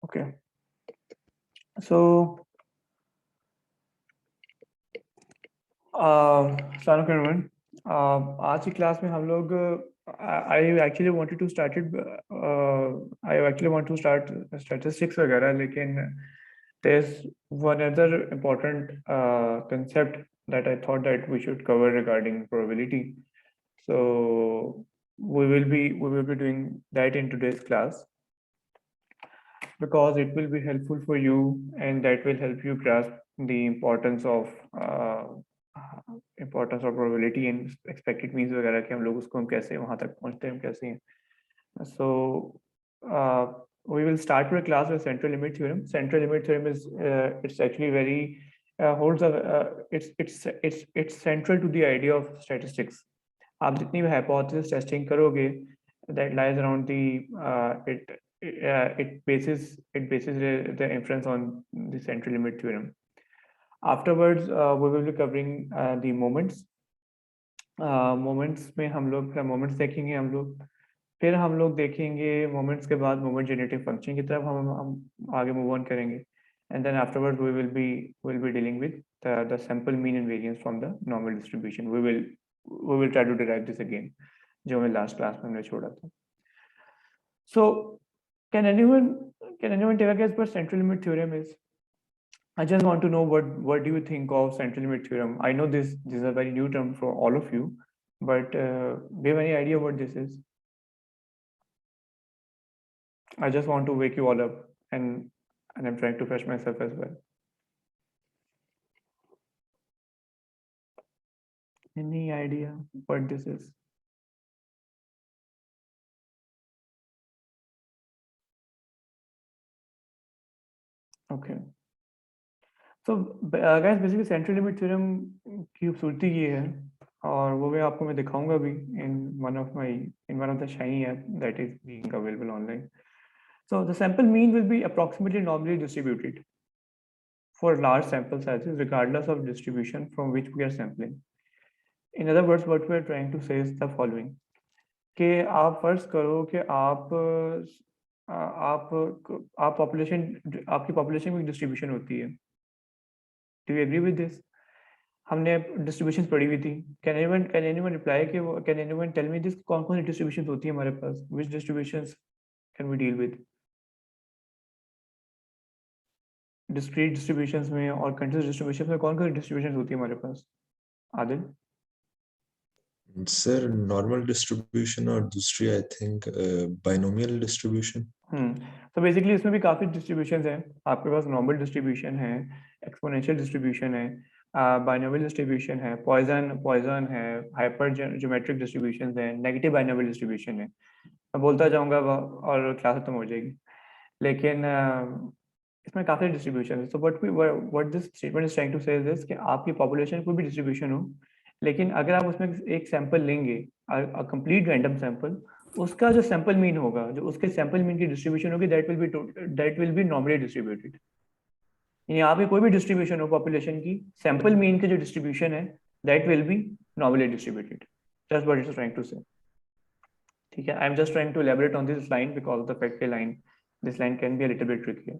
Okay, so अस्सलाम वालेकुम everyone. आज की क्लास में हम लोग I actually wanted to start it. I actually want to start statistics वगैरह, लेकिन there's one other important concept that I thought that we should cover regarding probability. So we will be doing that in today's class, because it will be helpful for you and that will help you grasp the importance of probability and expected means वगैरह कि हम लोग उसको हम कैसे वहां तक पहुंचते हैं, हम कैसे हैं. So uh, we will start with a class with central limit theorem. Central limit theorem is it's actually very holds a it's central to the idea of statistics. आप जितनी भी hypothesis testing करोगे, that lies around the it bases the inference on the central limit theorem. Afterwards, we will be covering the moments. Moments में हम लोग moments देखेंगे हम लोग, फिर हम लोग देखेंगे मोमेंट्स के बाद मोमेंट जनरेटिंग फंक्शन की तरफ हम आगे मूव ऑन करेंगे. And then afterward we will be dealing with the sample mean and variance from the normal distribution. We will try to derive this again, जो हमें लास्ट क्लास में हमने छोड़ा था. So can anyone take a guess what central limit theorem is? I just want to know what do you think of central limit theorem? I know this is a very new term for all of you, but do you have any idea what this is? I just want to wake you all up, and I'm trying to fresh myself as well. Any idea what this is? Okay. So guys, basically central limit theorem की खूबसूरती ये है, और वो मैं आपको दिखाऊंगा भी in one of the Shiny app that is being available online. So the sample mean will be approximately normally distributed for large sample sizes regardless of distribution from which we are sampling. In other words, what we are trying to say is the following, कि आप फर्ज करो कि आप population आपकी population में distribution होती है. Do you agree with this? हमने डिस्ट्रीब्यूशन पढ़ी हुई थी. कैन एनीवन रिप्लाई कि वो can anyone tell me this कौन कौन सी डिस्ट्रीब्यूशन होती है हमारे पास, which distributions can we deal with? Discrete distributions में और कंटिन्यूअस डिस्ट्रीब्यूशंस में कौन कौन सी डिस्ट्रीब्यूशंस होती है हमारे पास? आदिल? सर नॉर्मल डिस्ट्रीब्यूशन और दूसरी आई थिंक बाइनोमियल डिस्ट्रीब्यूशन. तो बेसिकली इसमें भी काफ़ी डिस्ट्रीब्यूशंस हैं. आपके पास नॉर्मल डिस्ट्रीब्यूशन है, एक्सपोनेंशियल डिस्ट्रीब्यूशन है, बाइनोमियल डिस्ट्रीब्यूशन है, पॉइजन है, हाइपर ज्योमेट्रिक डिस्ट्रीब्यूशंस हैं, नेगेटिव बाइनोमियल डिस्ट्रीब्यूशन है. मैं बोलता जाऊंगा और क्लास खत्म हो जाएगी, लेकिन इसमें काफ़ी डिस्ट्रीब्यूशन है. So what this statement is trying to say this कि आपकी पॉपुलेशन कोई भी डिस्ट्रीब्यूशन हो, लेकिन अगर आप उसमें एक सैंपल लेंगे, कंप्लीट रैंडम सैंपल, उसका जो सैंपल मीन होगा, जो उसके सैंपल मीन की डिस्ट्रीब्यूशन होगी, that will be normally distributed. यानी यहाँ पे कोई भी डिस्ट्रीब्यूशन हो पॉपुलेशन की, सैंपल मीन के जो डिस्ट्रीब्यूशन है that will be normally distributed. Just what it is trying to say. ठीक है, I am just trying to elaborate on this line because the fact line this line can be a little bit tricky.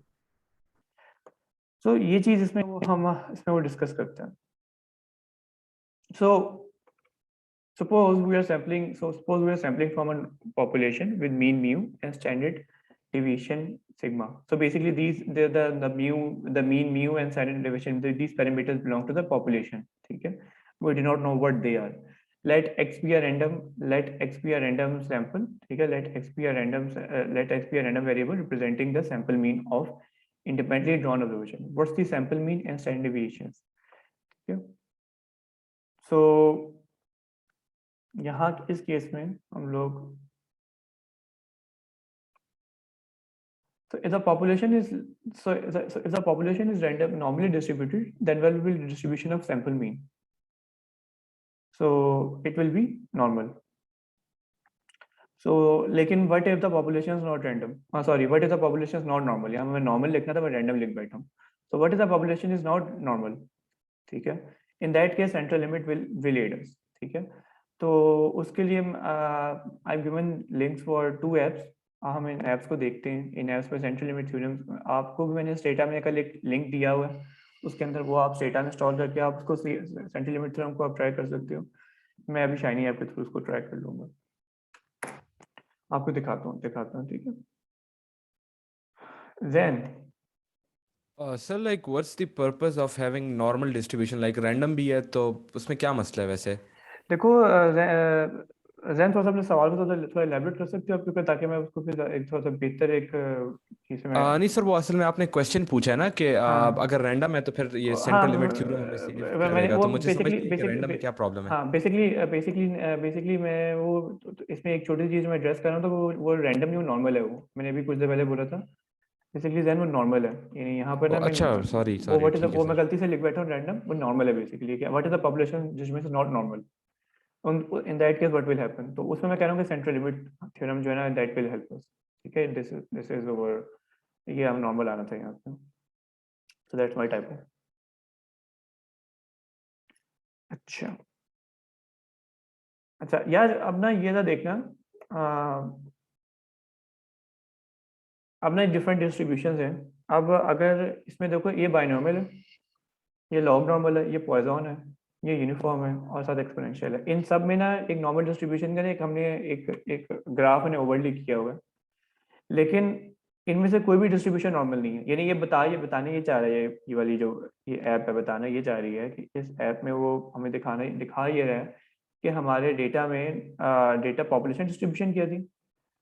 So ये चीज इसमें वो discuss करते हैं. So suppose we are sampling from a population with mean mu and standard deviation sigma. So basically the mean mu and standard deviation, these parameters belong to the population. Okay, we do not know what they are. Let x be a random sample. Okay, let x be a random variable representing the sample mean of independently drawn observation. What's the sample mean and standard deviations? Okay, so यहाँ इस case में हम लोग, so if the population is random normally distributed, then will be distribution of sample mean, so it will be normal. So लेकिन what if the population is not random, what if the population is not normal? यहाँ मैं normal लिखना था, मैं random लिख बैठा हूँ. So what if the population is not normal? ठीक है, in that case central limit will aid us. ठीक है, तो उसके लिए I've given links for 2 apps. हम इन ऐप्स को देखते हैं, इन ऐप्स में सेंट्रल लिमिट थ्योरम आपको भी मैंने स्टेटा में कल एक लिंक दिया हुआ है, उसके अंदर वो आप स्टेटा इंस्टॉल करके आप उसको सेंट्रल लिमिट थ्योरम को आप ट्राई कर सकते हो। मैं अभी शाइनी ऐप के थ्रू उसको ट्राई कर लूंगा, आपको दिखाता हूँ ठीक है। Then sir like what's the purpose of having normal distribution, like random भी है तो उसमें क्या मसला है वैसे? देखो जैन थोड़ा सा अपने सवाल को थोड़ा एलैबोरेट कर सकते हो आप, क्योंकि ताकि मैं उसको फिर एक थोड़ा सा बेहतर एक चीज में। नहीं सर, वो असल में आपने क्वेश्चन पूछा है ना कि हाँ अगर रैंडम है तो फिर ये हाँ सेंट्रल लिमिट थ्योरम हमें सेव मैंने करेगा, वो तो मुझे समझ बेसिकली नहीं है कि रैंडम में क्या प्रॉब्लम है। हाँ बेसिकली मैं वो तो इसमें एक छोटी सी चीज मैं एड्रेस कर रहा हूँ, तो वो रैंडम नहीं, वो नॉर्मल है। वो मैंने अभी कुछ देर पहले बोला था, बेसिकली जैन वो नॉर्मल है। यानी यहाँ पर ना मैं अच्छा, सॉरी वो सॉरी, व्हाट इज ठीक है वो मैं सर। गलती से लिख बैठा हूँ रैंडम, वो नॉर्मल है बेसिकली। क्या व्हाट इज द पॉपुलेशन जिसमें से not normal, in that case what will happen. तो उसमें मैं कह रहा हूँ कि सेंट्रल लिमिट थ्योरम जो है ना, दैट विल हेल्प अस। ठीक है, दिस इज ओवर, ये हम नॉर्मल आना था यहाँ पे, सो दैट्स माय टाइप। अच्छा अच्छा यार, अब ना ये ना देखना, अब ना डिफरेंट डिस्ट्रीब्यूशन हैं। अब अगर इसमें देखो, ये बाइनोमियल है, ये लॉग नॉर्मल है, ये पॉइजन है, ये यूनिफॉर्म है और साथ एक्सपोनेंशियल है। इन सब में ना एक नॉर्मल डिस्ट्रीब्यूशन का एक हमने एक एक ग्राफ ने ओवरली किया हुआ है, लेकिन इनमें से कोई भी डिस्ट्रीब्यूशन नॉर्मल नहीं है। यानी ये बताने ये चाह रहा है, ये वाली जो ये ऐप है बताना ये चाह रही है कि इस ऐप में वो हमें दिखा ये रहा है कि हमारे डेटा में डेटा पॉपुलेशन डिस्ट्रीब्यूशन किया थी,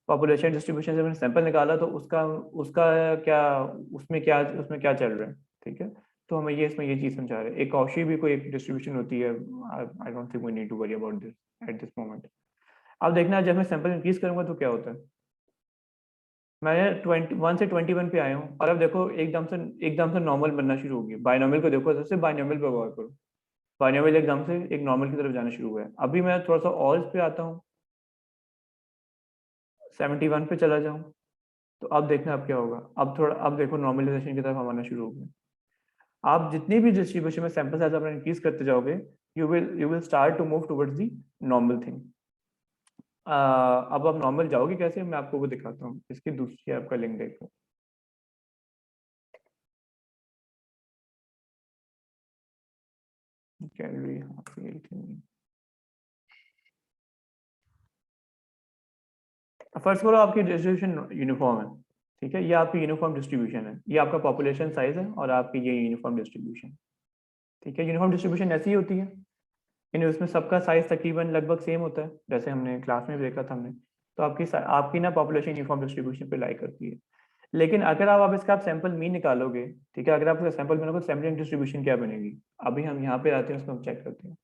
पॉपुलेशन डिस्ट्रीब्यूशन से मैंने सैंपल निकाला, तो उसका उसका क्या उसमें क्या चल रहा है। ठीक है, तो हमें ये इसमें ये चीज समझा रहे हैं। एक कौशी भी कोई एक डिस्ट्रीब्यूशन होती है, I don't think we need to worry about this at this moment. अब देखना, जब मैं सैंपल इंक्रीज करूंगा तो क्या होता है। मैं 21 से 21 पे आया हूँ, और अब देखो एकदम से नॉर्मल बनना शुरू हो गया। बाइनोमियल को देखो, सबसे बाइनोमियल पे गौर करो, बाइनोमियल एकदम से एक नॉर्मल की तरफ जाना शुरू हुआ है। अभी मैं थोड़ा सा और इस पे आता हूँ, 71 पे चला जाऊँ, तो अब देखना अब क्या होगा। अब देखो नॉर्मलाइजेशन की तरफ हम आना शुरू हो गए। आप जितनी भी डिस्ट्रीब्यूशन में सैंपल साइज अपना इंक्रीज करते जाओगे, you will start to move towards the normal thing. अब आप नॉर्मल जाओगे कैसे, मैं आपको वो दिखाता हूँ। इसकी दूसरी आपका लिंक देखो, कैलोरी फर्स्ट करो, आपकी डिस्ट्रीब्यूशन यूनिफॉर्म है। ठीक है, ये आपकी यूनिफॉर्म डिस्ट्रीब्यूशन है, ये आपका पॉपुलेशन साइज है और आपकी ये यूनिफॉर्म डिस्ट्रीब्यूशन। ठीक है, यूनिफॉर्म डिस्ट्रीब्यूशन ऐसी ही होती है, यानी उसमें सबका साइज तकरीबन लगभग सेम होता है, जैसे हमने क्लास में भी देखा था हमने। तो आपकी ना पॉपुलेशन यूनिफॉर्म डिस्ट्रीब्यूशन पे लाई करती है। लेकिन अगर आप इसका आप सैंपल मीन निकालोगे, ठीक है, अगर आप इसका सैंपल बनाओगे, सैम्पलिंग डिस्ट्रीब्यूशन क्या बनेगी। अभी हम यहाँ पे आते हैं, उसको हम चेक करते हैं।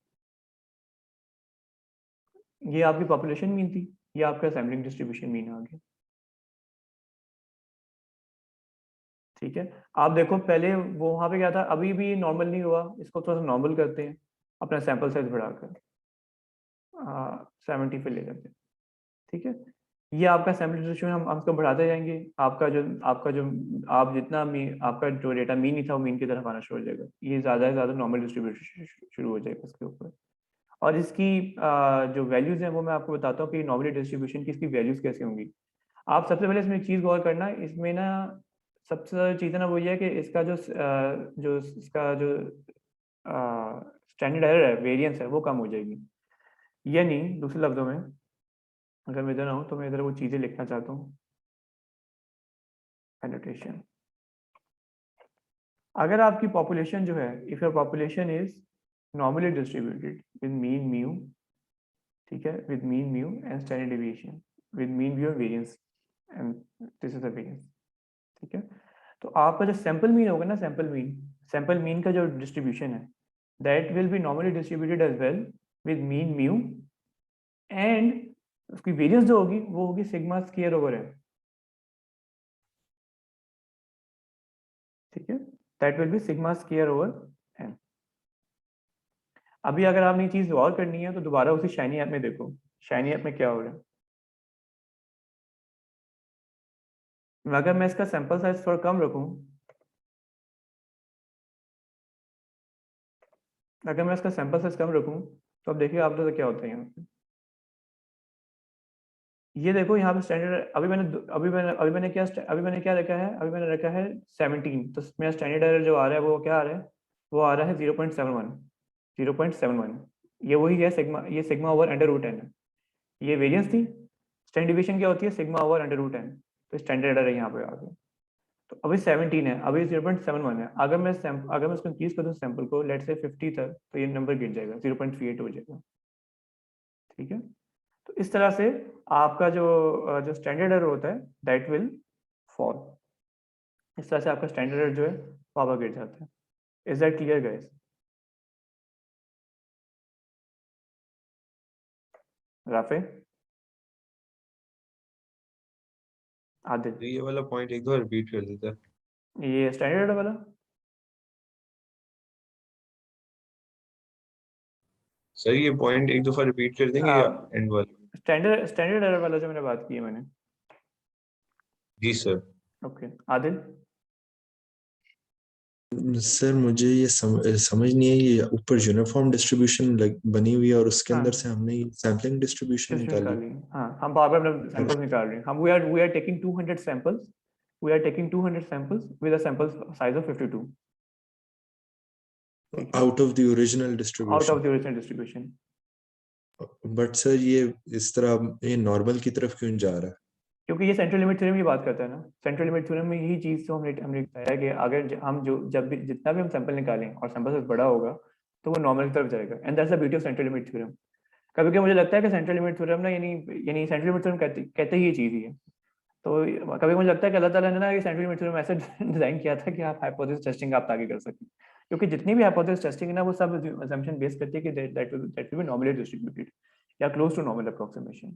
ये आपकी पॉपुलेशन मीन थी, ये आपका सैम्पलिंग डिस्ट्रीब्यूशन मीन आ गया। ठीक है, आप देखो पहले वो वहाँ पे क्या था, अभी भी नॉर्मल नहीं हुआ, इसको थोड़ा सा नॉर्मल करते हैं, अपना सैंपल साइज बढ़ाकर 70 पे ले जाते हैं। ठीक है, ये आपका सैम्पल डिस्ट्रीब्यूशन हम उसको बढ़ाते जाएंगे। आपका जो आप जितना मीन, आपका जो डेटा मीन ही था वो मीन की तरफ आना शुरू हो जाएगा। ये ज़्यादा से ज़्यादा नॉर्मल डिस्ट्रीब्यूशन शुरू हो जाएगा इसके ऊपर। और इसकी जो वैल्यूज़ हैं वो मैं आपको बताता हूँ कि नॉर्मल डिस्ट्रीब्यूशन की इसकी वैल्यूज़ कैसे होंगी। आप सबसे पहले इसमें एक चीज़ गौर करना, इसमें ना सबसे ज़्यादा चीज़ है ना वो ये है कि इसका जो स्टैंडर्ड एरर है, वेरिएंस है, वो कम हो जाएगी। यानी दूसरे लफ्ज़ों में, अगर मैं इधर आऊँ तो मैं इधर वो चीज़ें लिखना चाहता हूँ, एनोटेशन। अगर आपकी पॉपुलेशन जो है, if your population is normally distributed with mean mu, ठीक है, with mean mu and standard deviation, with mean mu variance, and this is the variance. ठीक है, तो आपका जो सैंपल मीन होगा ना, सैंपल मीन का जो डिस्ट्रीब्यूशन है, that will be normally distributed as well with mean mu, and उसकी वेरिएंस जो होगी वो होगी सिग्मा स्क्वायर ओवर एन। ठीक है, that will be sigma square over N. अभी अगर आपने ये चीज और करनी है तो दोबारा उसी शाइनी ऐप में देखो, शाइनी ऐप में क्या हो रहा है। अगर मैं इसका सैंपल साइज थोड़ा कम रखूं, अगर मैं इसका सैंपल साइज कम रखूं, तो अब देखिए आप तो क्या होता है यहाँ पे। ये देखो यहाँ पे स्टैंडर्ड अभी मैंने क्या रखा है, अभी मैंने रखा है 17, तो मेरा स्टैंडर्ड एरर जो आ रहा है वो क्या आ रहा है, वो आ रहा है 0.71। ये वही है सिग्मा, ये sigma over under root N है। ये वेरिएंस थी, स्टैंडर्ड डिवीजन क्या होती है, sigma over under root N, तो स्टैंडर्ड एरर है यहाँ पे आ गया। तो अभी 17 है, अभी 0.71 है। अगर मैं इसको इंक्रीज कर दूं सैंपल को लेट से 50 तक, तो ये नंबर गिर जाएगा, 0.38 हो जाएगा। ठीक है, तो इस तरह से आपका जो स्टैंडर्ड एरर होता है दैट विल फॉल। इस तरह से आपका स्टैंडर्ड एरर जो है वापस गिर जाता है। Is that clear guys? Rafe, Adil, ये वाला पॉइंट एक बार रिपीट कर देता है। ये स्टैंडर्ड एरर वाला सर ये पॉइंट एक दफा रिपीट कर देंगे या एंड वाला? स्टैंडर्ड एरर वाला जो मैंने बात की है मैंने। जी सर। ओके, आदिल। सर मुझे ये समझ नहीं है, ये ऊपर यूनिफॉर्म डिस्ट्रीब्यूशन बनी हुई है और उसके अंदर हाँ, से हमने सैम्पलिंग डिस्ट्रीब्यूशन डिस्ट्रीब्यूशन निकाली। निकाल ली। हाँ, हम बार बार सैंपल्स निकाल रहे हैं। हम we are taking 200 samples, we are taking 200 samples with a sample size of 52। ठीक है, out of the original out distribution. Of the original distribution. But sir ये इस तरह ये नॉर्मल की तरफ क्यों जा रहा है? क्योंकि ये सेंट्रल लिमिट थ्योरम की बात करता है ना। सेंट्रल लिमिट थ्योरम में यही चीज तो हमने बताया कि अगर हम जो जब भी जितना भी हम सैंपल निकालें और सैंपल साइज बड़ा होगा तो वो नॉर्मल की तरफ जाएगा। And that's the beauty of central limit theorem. कभी कभी मुझे लगता है कि सेंट्रल लिमिट थ्योरम ना यानी यानी सेंट्रल लिमिट थ्योरम कहते ही ये चीज ही है। तो कभी मुझे लगता है कि अल्लाह ताला ने ना ये सेंट्रल लिमिट थ्योरम ऐसे डिजाइन किया था कि आप हाइपोथेसिस टेस्टिंग आप आगे कर सकें। क्योंकि जितनी भी हाइपोथेसिस टेस्टिंग है ना वो सब असम्पशन बेस करती है कि that will be normally distributed या close to normal approximation.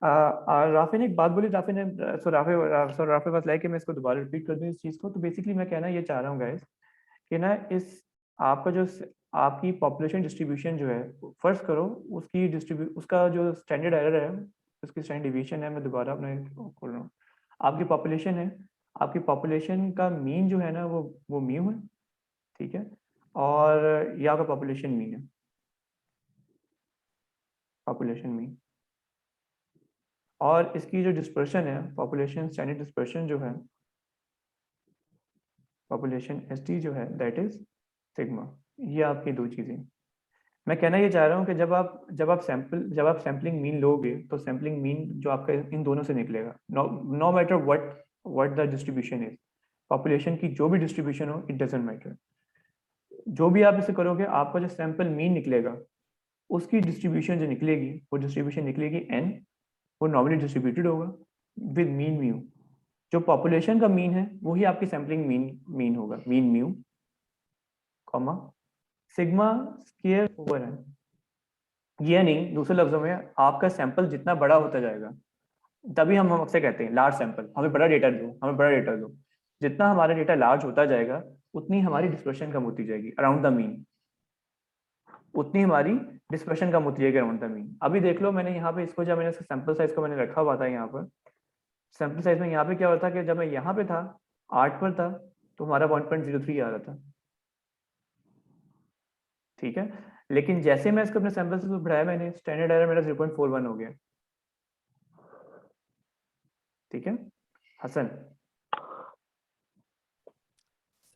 Rafi ने एक बात बोली, राफी ने राफी बात लाइक मैं इसको दोबारा रिपीट कर दूं इस चीज को। तो बेसिकली मैं कहना ये चाह रहा हूँ गाइस कि ना इस आपका जो आपकी पॉपुलेशन डिस्ट्रीब्यूशन जो है, फर्ज करो उसका जो स्टैंडर्ड एरर है, उसकी स्टैंडर्ड डिवीजन है, मैं दोबारा अपने खोल रहा हूँ। आपकी पॉपुलेशन है, आपकी पॉपुलेशन का मीन जो है ना वो म्यू है। ठीक है, और ये आपका पॉपुलेशन मीन है, पॉपुलेशन मीन। और इसकी जो डिस्पर्शन है, पॉपुलेशन स्टैंडर्ड डिस्पर्शन जो है, पॉपुलेशन एस टी जो है दैट इज सिग्मा। ये आपकी दो चीजें। मैं कहना ये चाह रहा हूँ कि जब आप सैम्पलिंग मीन लोगे तो सैम्पलिंग मीन जो आपका इन दोनों से निकलेगा, no matter what the distribution is. Population की जो भी डिस्ट्रीब्यूशन हो, इट डजेंट मैटर। जो भी आप इसे करोगे, आपका जो सैंपल मीन निकलेगा उसकी डिस्ट्रीब्यूशन जो निकलेगी, वो डिस्ट्रीब्यूशन निकलेगी एन, वो नॉर्मली डिस्ट्रीब्यूटेड होगा विद मीन म्यू। जो पॉपुलेशन का मीन है वही आपकी सैम्पलिंग मीन होगा, mean mu comma sigma square over N. ये नहीं, दूसरे लफ्जों में आपका सैंपल जितना बड़ा होता जाएगा, तभी हम अक्सर कहते हैं लार्ज सैंपल, हमें बड़ा डेटा दो, हमें बड़ा डेटा दो। जितना हमारा डेटा लार्ज होता जाएगा उतनी हमारी डिस्पर्शन कम होती जाएगी अराउंड द मीन, उतनी हमारी डिस्पर्शन कम होती जाएगी अराउंड द मीन। अभी देख लो, मैंने यहाँ पे इसको जब मैंने सैंपल साइज को मैंने रखा हुआ था यहाँ पर, सैंपल साइज में यहाँ पे क्या होता है कि जब मैं यहाँ पे था 8 पर था तो हमारा 1.03 आ रहा था। ठीक है, लेकिन जैसे मैं इसको अपने सैंपल से बढ़ाया, मैंने स्टैंडर्ड एरर मेरा 0.41 हो गया। ठीक है हसन,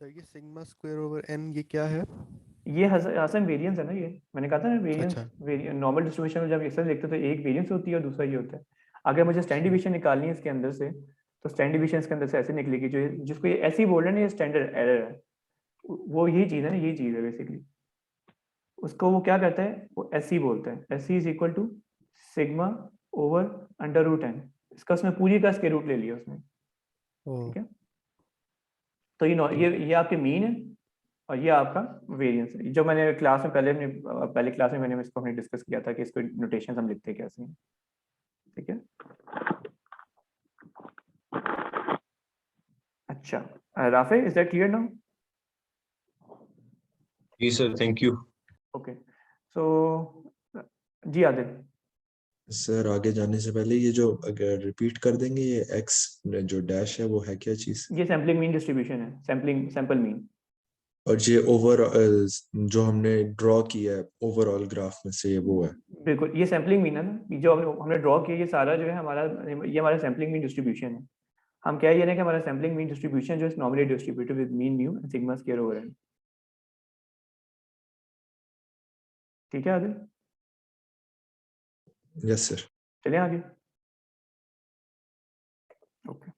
सर ये सिग्मा स्क्वायर ओवर एन ये क्या है? ये हसन वेरिएंस है ना। ये मैंने कहा था ना, अच्छा। वेरिएंस नॉर्मल डिस्ट्रीब्यूशन में जब एक्सेल देखते हैं तो एक वेरिएंस होती है और दूसरा ये होता है। अगर मुझे स्टैंडर्ड अच्छा। डिवीजन निकालनी है इसके अंदर से, तो स्टैंडर्ड डिवीजन इसके अंदर से ऐसे निकलेगी, जो जिसको ये ऐसे ही बोल रहे हैं ना, ये स्टैंडर्ड एरर है। वो यही चीज है ना, यही चीज है बेसिकली। उसको वो क्या कहता है, वो एस सी बोलता है। S E is equal to sigma over under root N. इसका उसने पूरी का स्क्वायर रूट ले लिया उसने। ओ। ठीक है, तो ये आपके मीन है और ये आपका वेरिएंस है। जो मैंने क्लास में पहले क्लास में मैंने इसको हमने डिस्कस किया था कि इसको नोटेशन हम लिखते कैसे हैं। ठीक है, अच्छा Rafay, is that clear now? जी sir, thank you. Okay, so जी आदिल। सर आगे जाने से पहले ये जो अगर रिपीट कर देंगे, ये एक्स जो डैश है वो है क्या चीज? ये सैम्पलिंग मीन डिस्ट्रीब्यूशन है, सैम्पल मीन। और ये ओवर जो हमने ड्रॉ किया है ओवरऑल ग्राफ में से, ये वो है। बिल्कुल, ये सैम्पलिंग मीन है ना, ये जो हमने ड्रॉ किया, ये सारा जो है हमारा, ये हमारा सैम्पलिंग मीन डिस्ट्रीब्यूशन है। हम क्या ये ना कि हमारा सैम्पलिंग मीन डिस्ट्रीब्यूशन जो है normally distributed with mean mu and sigma square over N. ठीक है आदिल, यस सर। चलें आगे। ओके,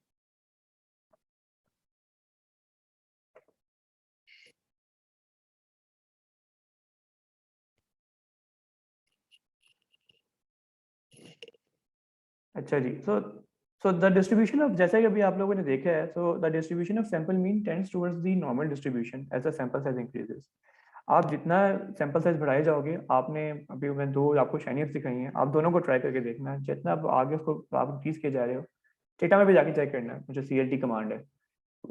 अच्छा जी। सो द डिस्ट्रीब्यूशन ऑफ, जैसा कि अभी आप लोगों ने देखा है, so the distribution of sample mean tends towards the normal distribution as the sample size increases. आप जितना सैंपल साइज बढ़ाए जाओगे, आपने अभी मैं दो आपको शाइनियर्स दिखाई हैं, आप दोनों को ट्राई करके देखना, जितना आप आगे उसको आप इंक्रीज किए जा रहे हो, डेटा में भी जाके चेक करना है, मुझे CLT कमांड है,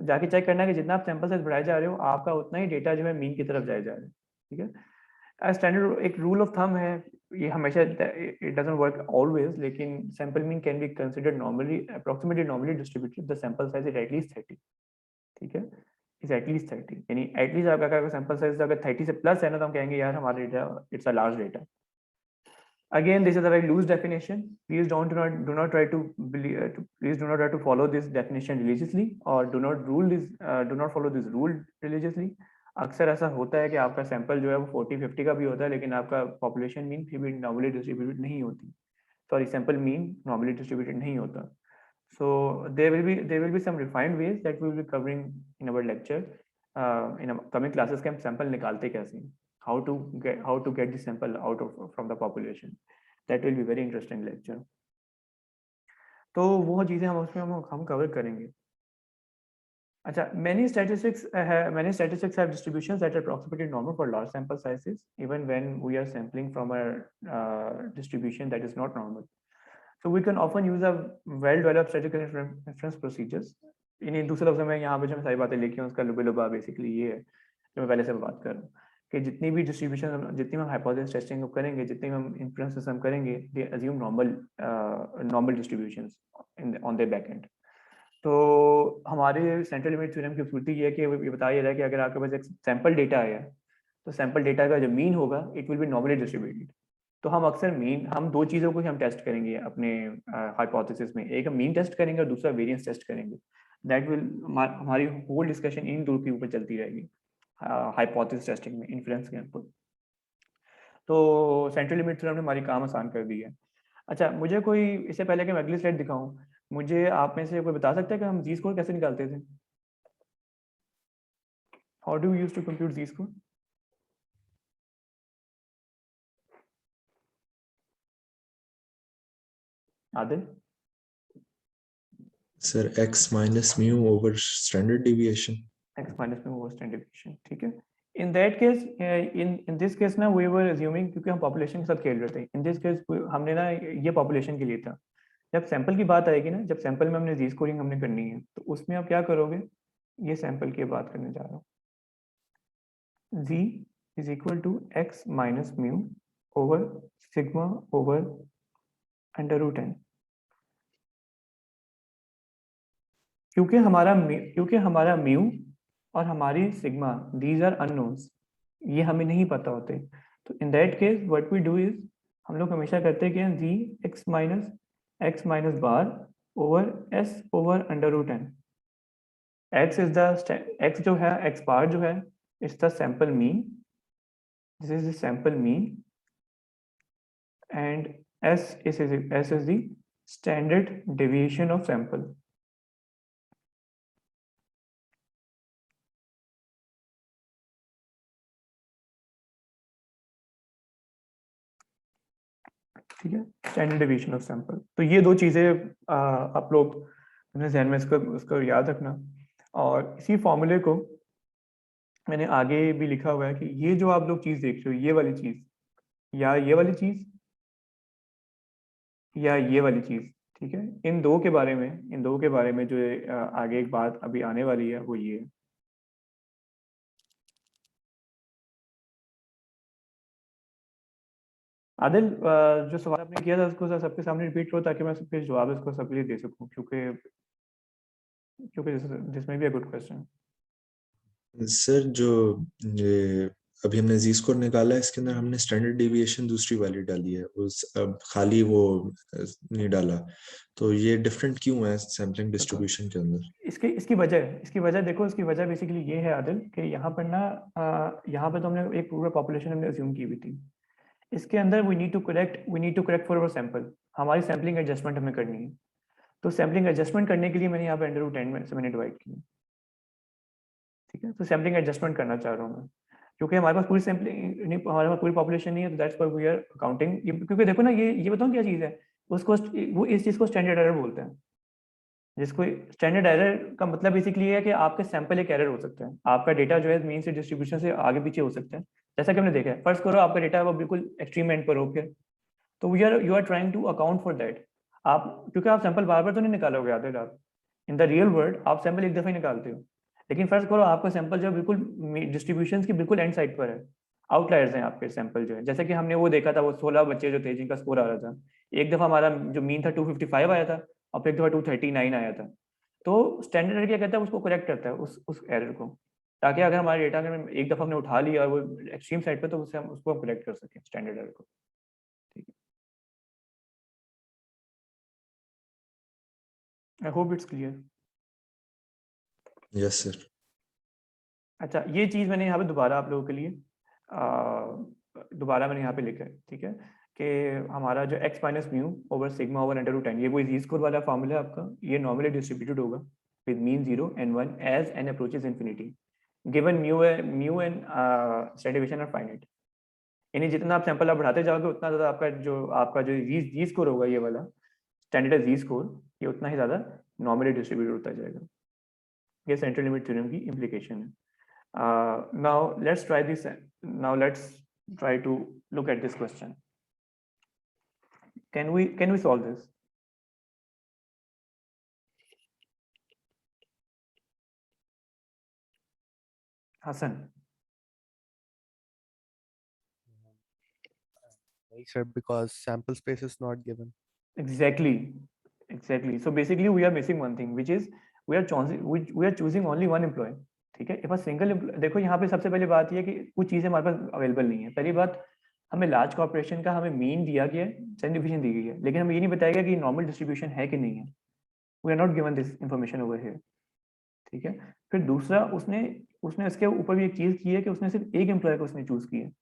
जाके चेक करना है कि जितना आप सैंपल साइज बढ़ाए जा रहे हो, आपका उतना ही डेटा जो है मीन की तरफ जाए जा रहा है। ठीक है, स्टैंडर्ड एक रूल ऑफ थंब है, ये हमेशा, इट डजंट वर्क ऑलवेज, लेकिन sample mean can be considered normally approximately normally distributed, the sample size is at least 30। ठीक है, इज एटलीस्ट 30, यानी एटलीस्ट आपका सैंपल साइज अगर 30 से प्लस है ना, तो हम कहेंगे यार हमारा data it's a large data. Again, this is a very loose definition. Please do not try to believe, please do not try to follow this definition religiously, or do not follow this rule religiously. अक्सर ऐसा होता है कि आपका sample जो है वो 40-50 का भी होता है, लेकिन आपका पॉपुलेशन मीन फिर भी नॉर्मली डिस्ट्रीब्यूटेड नहीं होती, sorry sample mean normally distributed नहीं होता। So there will be some refined ways that we will be covering in our lecture. In our coming classes के हम सैंपल निकालते कैसे हैं, how to get the sample out of from the population. That will be very interesting lecture. तो वो चीज़ें हम उसमें हम कवर करेंगे। अच्छा, many statistics have distributions that are approximately normal for large sample sizes, even when we are sampling from a distribution that is not normal. So we can often use a well-developed statistical inference procedures. इन्हीं दूसरे लफ्ज़ों में यहाँ पे जो मैं सारी बातें लिखी हूँ, उसका लुबा बेसिकली ये है जो मैं पहले से बात कर रहा हूँ, कि जितनी भी डिस्ट्रीब्यूशन, जितनी हम हाइपोथेसिस टेस्टिंग करेंगे, जितनी हम इन्फ्रेंसेस हम करेंगे, they assume normal distributions on the back end. तो हमारे सेंट्रल लिमिट थ्योरम की खूबसूरती ये है कि ये बताया जा रहा है कि अगर आपके पास एक सैंपल डेटा आया, तो सैंपल डेटा का जो मीन होगा it will be normally distributed. तो हम अक्सर मीन, हम दो चीज़ों को ही हम टेस्ट करेंगे अपने हाइपोथेसिस में, एक हम मीन टेस्ट करेंगे और दूसरा वेरिएंस टेस्ट करेंगे। दैट विल, हमारी होल डिस्कशन इन दो के ऊपर चलती रहेगी हाइपोथेसिस टेस्टिंग में, इन्फ्लुएंस के ऊपर। तो सेंट्रल लिमिट थ्योरम ने हमारी काम आसान कर दी है। अच्छा, मुझे कोई, इससे पहले कि मैं अगली स्लाइड दिखाऊं, मुझे आप में से कोई बता सकता है कि हम जी स्कोर कैसे निकालते थे? How do use to compute Z score? Adil? Sir x minus mu over standard deviation. x minus में वो स्टैंडर्ड डिविएशन। ठीक है, in that case, in this case ना वी वर अज्यूमिंग, क्योंकि हम पॉपुलेशन के साथ खेल रहे थे, इन दिस केस हमने ना ये पॉपुलेशन के लिए था। जब सैंपल की बात आएगी ना, जब सैंपल में हमने जी स्कोरिंग हमने करनी है, तो उसमें आप क्या करोगे, ये सैंपल की बात करने जा रहा हूँ। z is equal to x minus mu over sigma over under root n। क्योंकि हमारा म्यू और हमारी सिग्मा, दीज आर अननोन्स, ये हमें नहीं पता होते। तो in that case what we do is, हम लोग हमेशा करते हैं कि Z X minus bar over S over under root N. X जो है, एक्स बार जो है, it's the sample mean, this is the sample mean, and s is the standard deviation of sample। ठीक है, स्टैंडर्ड डेविएशन ऑफ सैंपल। तो ये दो चीजें आप लोग अपने ध्यान में इसको याद रखना। और इसी फॉर्मूले को मैंने आगे भी लिखा हुआ है कि ये जो आप लोग चीज देख रहे हो, ये वाली चीज या ये वाली चीज या ये वाली चीज, ठीक है, इन दो के बारे में जो आगे एक बात अभी आने वाली है वो ये है। आदिल, जो सवाल आपने किया था उसको सबके सामने रिपीट करो, ताकि मैं सबके जवाब इसको सबके लिए दे सकूं, क्योंकि दिस में be a good question. Sir जो ये अभी हमने जी स्कोर निकाला है, इसके अंदर हमने स्टैंडर्ड डेविएशन दूसरी वाली डाली है, उस अब खाली वो नहीं डाला, तो ये डिफरेंट क्यों है सैम्पलिंग डिस्ट्रीब्यूशन के अंदर? इसकी वजह देखो, इसकी वजह बेसिकली ये है आदिल कि यहाँ पर ना यहाँ पे तो हमने एक पूरा पॉपुलेशन हमने अज्यूम की हुई थी। इसके अंदर we need to correct for our sample, हमारी सैम्पलिंग एडजस्टमेंट हमें करनी है। तो सैम्पलिंग एडजस्टमेंट करने के लिए मैंने यहाँ पे √10 में से मैंने डिवाइड किया, ठीक है। तो सैम्पलिंग एडजस्टमेंट करना चाह रहा हूँ मैं, क्योंकि हमारे पास पूरी सैम्पलिंग नहीं, हमारे पास पूरी पॉपुलेशन नहीं है, तो that's why we are counting. क्योंकि देखो ना, ये बताऊँ क्या चीज़ है, उसको वो इस चीज़ को स्टैंडर्ड एरर बोलते हैं। जिसको स्टैंडर्ड एरर का मतलब बेसिकली ये है कि आपके सैंपल एक एरर हो सकता है, आपका डेटा जो है मीन से डिस्ट्रीब्यूशन से आगे पीछे हो सकता है। जैसा कि हमने देखा है, फर्स्ट करो आपका डेटा वो बिल्कुल एक्सट्रीम एंड पर हो गया, तो you are trying to account for that. आप क्योंकि आप सैंपल बार बार तो नहीं निकालोगे आधे रात, इन द रियल वर्ल्ड आप सैंपल एक दफा ही निकालते हो। लेकिन फर्स्ट करो आपका सैंपल जो बिल्कुल डिस्ट्रीब्यूशन की बिल्कुल एंड साइड पर है, आउटलायर्स हैं आपके सैंपल जो है। जैसे कि हमने वो देखा था, वो 16 बच्चे जो थे जिनका स्कोर आ रहा था, एक दफा हमारा जो मीन था 255 आया था, और फिर एक दफा 239 आया था। तो स्टैंडर्ड एरर क्या कहता है, उसको करेक्ट करता है उस एरर को, ताकि अगर हमारे डेटा अगर एक दफा हमने उठा लिया और वो एक्सट्रीम साइड पे, तो उससे हम उसको करेक्ट कर सकें स्टैंडर्ड एरर को, ठीक है। I hope it's clear. Yes sir. अच्छा, ये चीज़ मैंने यहाँ पे दोबारा आप लोगों के लिए दोबारा मैंने यहाँ पे लिखा है, ठीक है, कि हमारा जो x minus mu over sigma over √10, ये कोई जी स्कोर वाला फॉर्मूला है आपका, ये नॉर्मली डिस्ट्रीब्यूटेड होगा with mean 0 and 1 as n approaches infinity, given mu and standard deviation are finite. यानी जितना आप सैंपल आप बढ़ाते जाओगे, उतना ज़्यादा आपका जो जी स्कोर होगा, ये वाला स्टैंडर्ड जी स्कोर, ये उतना ही ज़्यादा नॉर्मली डिस्ट्रीब्यूटेड होता जाएगा। ये सेंट्रल लिमिट थ्योरम की इम्प्लीकेशन है। Now let's try this. Now let's try to look at this question. Can we solve this? Hassan. Sir, because sample space is not given. Exactly. So basically we are missing one thing, which is we are choosing only one employee. ठीक है, if a single देखो यहाँ पे सबसे पहली बात ये है कि कुछ चीज़ें हमारे पास अवेलेबल नहीं है। पहली बात, हमें लार्ज कॉर्पोरेशन का हमें मीन दिया गया है, स्टैंडर्ड डिवीजन दी गई है, लेकिन हमें ये नहीं बताया गया कि नॉर्मल डिस्ट्रीब्यूशन है कि नहीं है। We are not given this information over here, ठीक है। फिर दूसरा, उसने इसके ऊपर भी एक चीज़ की है कि उसने सिर्फ एक एम्प्लॉय को उसने चूज किया है।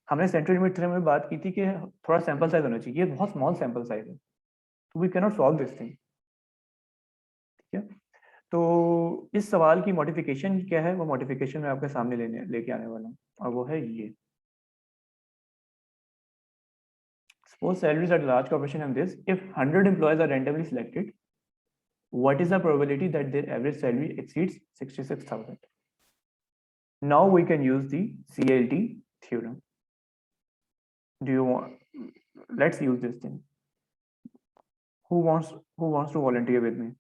हमने सेंट्रल लिमिट थ्योरम में बात की थी कि थोड़ा सैंपल साइज होना चाहिए, ये बहुत स्मॉल सैंपल साइज है, तो we can not solve this thing, ठीक है। तो इस सवाल की मॉडिफिकेशन क्या है, वो मॉडिफिकेशन मैं आपके सामने लेके आने वाला हूँ, और वो है ये। Suppose salaries at large corporation have this: if 100 employees are randomly selected, what is the probability that their average salary exceeds 66,000? Now we can use the CLT theorem. Do you want? Let's use this thing. Who wants to volunteer with me?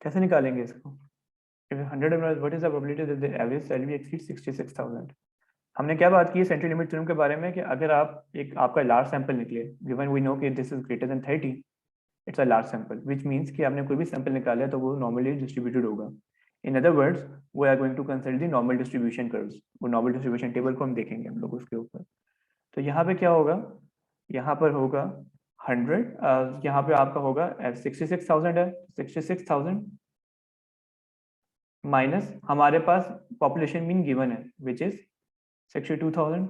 कैसे निकालेंगे इसको? If 100 employees, what is the probability that the average salary exceeds 66,000? हमने क्या बात की है central limit theorem के बारे में, कि अगर आपका लार्ज सैंपल निकले, गिवन वी नो कि this is greater than 30, it's a large sample, which means कि आपने कोई भी सैंपल निकाला है तो वो नॉर्मली डिस्ट्रीब्यूटेड होगा। In other words, we are going to consider the normal distribution curves. वो नॉर्मल डिस्ट्रीब्यूशन टेबल को हम देखेंगे हम लोग उसके ऊपर। तो यहाँ पे क्या होगा, यहाँ पर होगा 100, यहाँ पे आपका होगा 66,000 है, 66,000 माइनस हमारे पास पॉपुलेशन मीन गिवन है, विच इज 62,000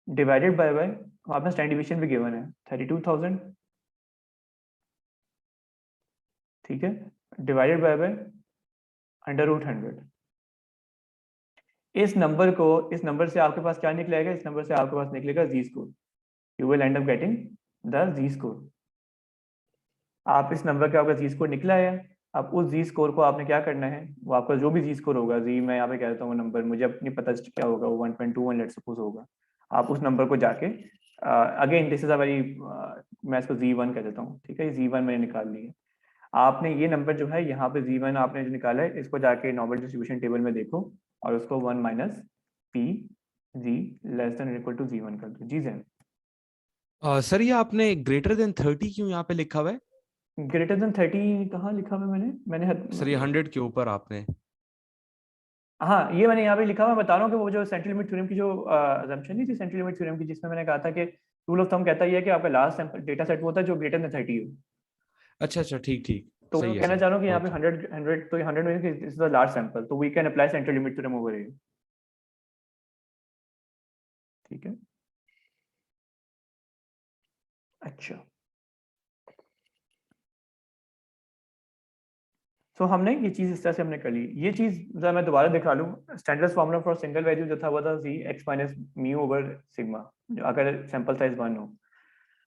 डिवाइडेड बाय हमारे पास स्टैंडर्ड डिवीजन भी गिवन है 32,000, ठीक है, डिवाइडेड बाय √100। इस नंबर से आपके पास क्या निकलेगा, इस नंबर से आपके पास निकलेगा Z score. You will end up getting the Z score. आप इस नंबर का आपका जी स्कोर निकला है, अब उस जी स्कोर को आपने क्या करना है, वो आपका जो भी जी स्कोर होगा, जी मैं यहाँ पे कह देता हूँ नंबर, मुझे अपनी पता क्या होगा, वो 1.21 लेट्स सपोज होगा। आप उस नंबर को जाके, again this is a very मैं इसको Z1 कह देता हूँ, ठीक है, Z1 मैंने निकाल ली है। आपने ये नंबर जो है यहाँ पे Z1 आपने जो निकाला है, इसको जाके नॉर्मल डिस्ट्रीब्यूशन टेबल में देखो और उसको 1 minus p g less than equal to Z1 कर दो। जी जैन सर ये आपने ग्रेटर देन 30 क्यों यहाँ पे लिखा हुआ है? ग्रेटर देन 30 कहाँ लिखा हुआ है मैंने सर ये 100 के ऊपर आपने। हाँ, ये मैंने यहाँ पे लिखा हुआ, मैं बता रहा हूँ कि वो जो सेंट्रल लिमिट थ्योरम की जो assumption नहीं थी सेंट्रल लिमिट थ्योरम की, जिसमें मैंने कहा था कि रूल ऑफ थंब कहता ही है कि आपका लास्ट डेटा सेट वो होता है जो ग्रेटर देन 30 हो। अच्छा अच्छा, ठीक ठीक, तो सही मैं है कहना सर। चाह रहा हूँ कि यहाँ पे ओके 100 तो 100 means this is the large sample, तो we can apply central limit theorem over here, ठीक है। अच्छा, सो हमने ये चीज इस तरह से हमने कर ली। ये चीज जरा मैं दोबारा दिखा लूँ। Standard formula for single value जो था वो था Z X minus mu over sigma, अगर सैंपल साइज 1 हो।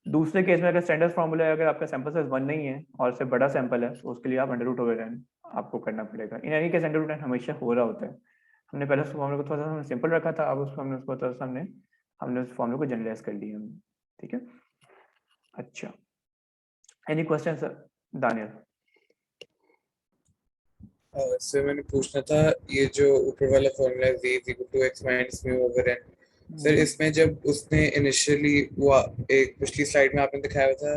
दूसरे केस में अगर स्टैंडर्ड फार्मूला है, अगर आपका सैंपल साइज 1 नहीं है और से बड़ा सैंपल है, तो उसके लिए आप अंडर रूट ओवर n आपको करना पड़ेगा। In any case under root n हमेशा हो रहा होता है। हमने पहले उस फार्मूला को थोड़ा सा सिंपल रखा था, अब उसको हमने उसको थोड़ा सा हमने उस फार्मूला को जनरलाइज कर लिया हमने, ठीक है। अच्छा, any question sir? Daniel sir मैंने पूछना था, ये जो ऊपर वाला फॉर्मूला है v equal to x minus mu over n, sir ji इसमें जब उसने इनिशियली वो एक पिछली स्लाइड में आपने दिखाया था,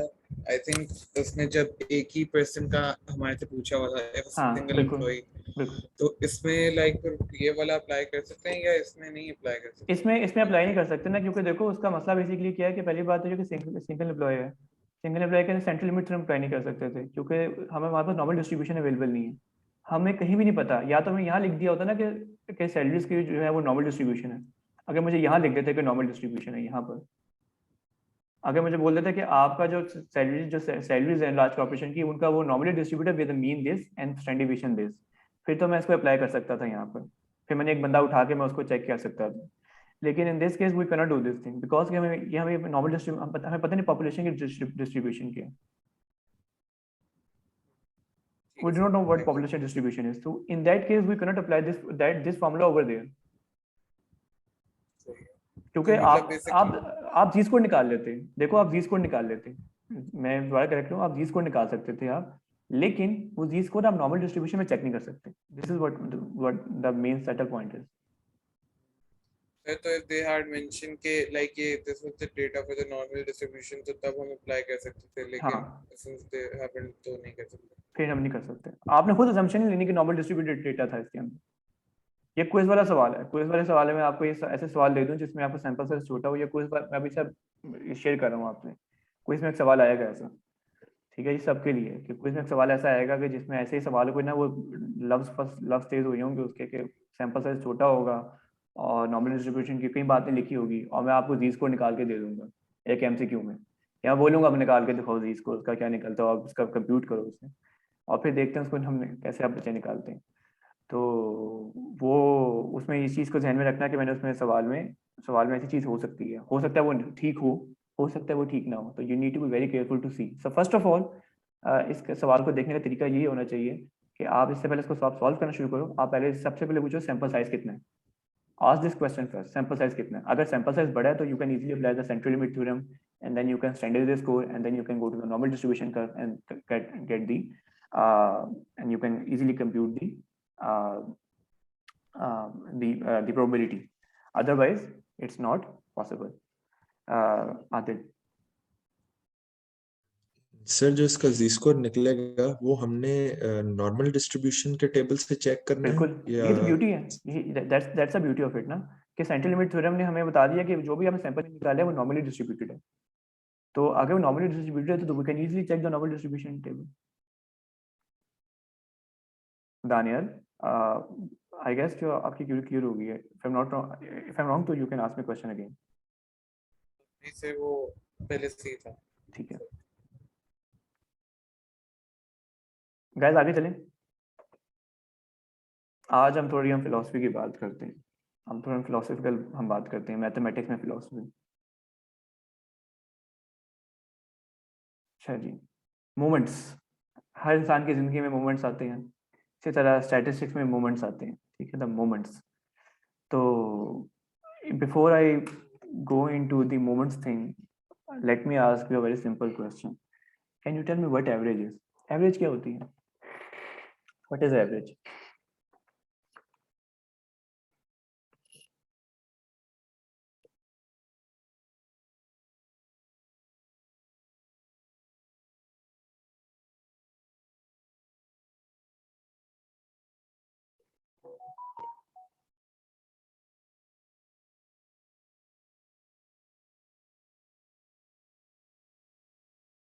आई थिंक उसने जब एक ही पर्सन का हमारे से पूछा हुआ था, हाँ सिंगल बिल्कुल एम्प्लॉय, बिल्कुल। तो इसमें लाइक ये वाला अप्लाई कर सकते हैं या इसमें नहीं अप्लाई कर सकते? इसमें अप्लाई नहीं कर सकते ना, क्योंकि देखो उसका मसला बेसिकली क्या है कि पहली बात तो जो कि सिंगल एम्प्लॉय है, सिंगल एम्प्लॉय के सेंट्रल लिमिट हम अप्लाई नहीं कर सकते थे, क्योंकि हमें हमारे पास नॉर्मल डिस्ट्रीब्यूशन अवेलेबल नहीं है। हमें कहीं भी नहीं पता, या तो हमें यहाँ लिख दिया होता ना कि सैलरीज की जो है वो नॉर्मल डिस्ट्रीब्यूशन है। अगर मुझे यहाँ लिख देते कि नॉर्मल डिस्ट्रीब्यूशन है यहाँ पर, अगर मुझे बोल देते कि आपका जो सैलरीज है लार्ज कॉर्पोरेशन की, उनका वो normally distributed with mean this and standard division this, फिर तो मैं इसको अप्लाई कर सकता था यहाँ पर, फिर मैंने एक बंदा उठा के मैं उसको चेक कर सकता था। लेकिन in this case we can not do this thing, because हमें नॉर्मल हमें पता नहीं पॉपुलेशन की डिस्ट्रीब्यूशन क्या है। We do not know what population distribution is, so in that case we cannot apply this formula over there, क्योंकि तो मतलब बेसिकली आप जी स्कोर निकाल लेते। देखो आप जी स्कोर निकाल लेते, मैं दोबारा करेक्ट हूँ, आप जी स्कोर निकाल सकते थे आप, लेकिन वो जी स्कोर आप नॉर्मल डिस्ट्रीब्यूशन में चेक नहीं कर सकते। This is what the main setup point is. तो if they had mentioned के like ये this was the data for the normal distribution, तो तब हम अप्लाई कर सकते थे, लेकिन हाँ, since they haven't तो नहीं कर सकते। फिर हम नहीं कर सकते। आपने खुद assumption लेने की नॉर्मल डिस्ट्रीब्यूटेड डेटा था इसके अंदर। ये क्विज वाला सवाल है, क्विज वाले सवाल में आपको ये ऐसे सवाल दे दूं जिसमें आपका सैंपल साइज छोटा हो, या क्विज मैं अभी सब शेयर कर रहा हूँ आपसे। क्विज में एक सवाल आएगा ऐसा, ठीक है, ये सबके लिए कि क्विज में एक सवाल ऐसा आएगा कि जिसमें ऐसे ही सवाल कोई ना वो लफ्ज तेज हुए होंगे उसके, कि सैंपल साइज छोटा होगा और नॉर्मल डिस्ट्रीब्यूशन की कई बातें लिखी होगी, और मैं आपको जी स्कोर निकाल के दे दूंगा एक एमसीक्यू में, या बोलूंगा अब निकाल के दिखाओ जी स्कोर उसका क्या निकलता है, और उसका कंप्यूट करो उससे, और फिर देखते हैं उसको हम कैसे आप बच्चे निकालते हैं। तो वो उसमें इस चीज़ को ध्यान में रखना कि मैंने उसमें सवाल में ऐसी चीज़ हो सकती है, हो सकता है वो ठीक हो सकता है वो ठीक ना हो, तो you need to be very careful to see. So first of all इस सवाल को देखने का तरीका ये होना चाहिए कि आप इससे पहले इसको सॉल्व करना शुरू करो, आप पहले सबसे पहले पूछो सैंपल साइज कितना है। Ask this question first, sample size कितना है। अगर सैंपल साइज बड़ा है तो you can easily apply the central limit theorem, and then you can standardize the score, and then you can go to the normal distribution curve and get the and you can easily compute uh, the probability. Otherwise it's not possible. Adil, sir जो इसका जी score निकलेगा वो हमने normal distribution के table से check करना है बिल्कुल, या ये तो ब्यूटी है, that's the beauty of it ना, कि सेंट्रल लिमिट थ्योरम ने हमें बता दिया कि जो भी हमें सैंपल निकाले है वो नॉर्मली डिस्ट्रीब्यूटेड है। तो अगर वो नॉर्मली डिस्ट्रीब्यूटेड है तो we can easily check the normal distribution table. Daniel, I guess जो आपकी क्लियर हो गई है, इफ आई एम रॉन्ग तो you can ask me question again. से वो पहले से ही था। ठीक है गाइस, आगे चलें। आज हम फिलोसफी की बात करते हैं, हम फिलोसफिकल बात करते हैं, मैथमेटिक्स में फिलोसफी। अच्छा जी, मोमेंट्स, हर इंसान की जिंदगी में मोमेंट्स आते हैं, इसी तरह स्टैटिस्टिक्स में मोमेंट्स आते हैं, ठीक है, द मोमेंट्स। तो before I go into the moments thing, Let me ask you a very simple question. Can you tell me what average is? Average क्या होती है? What is average?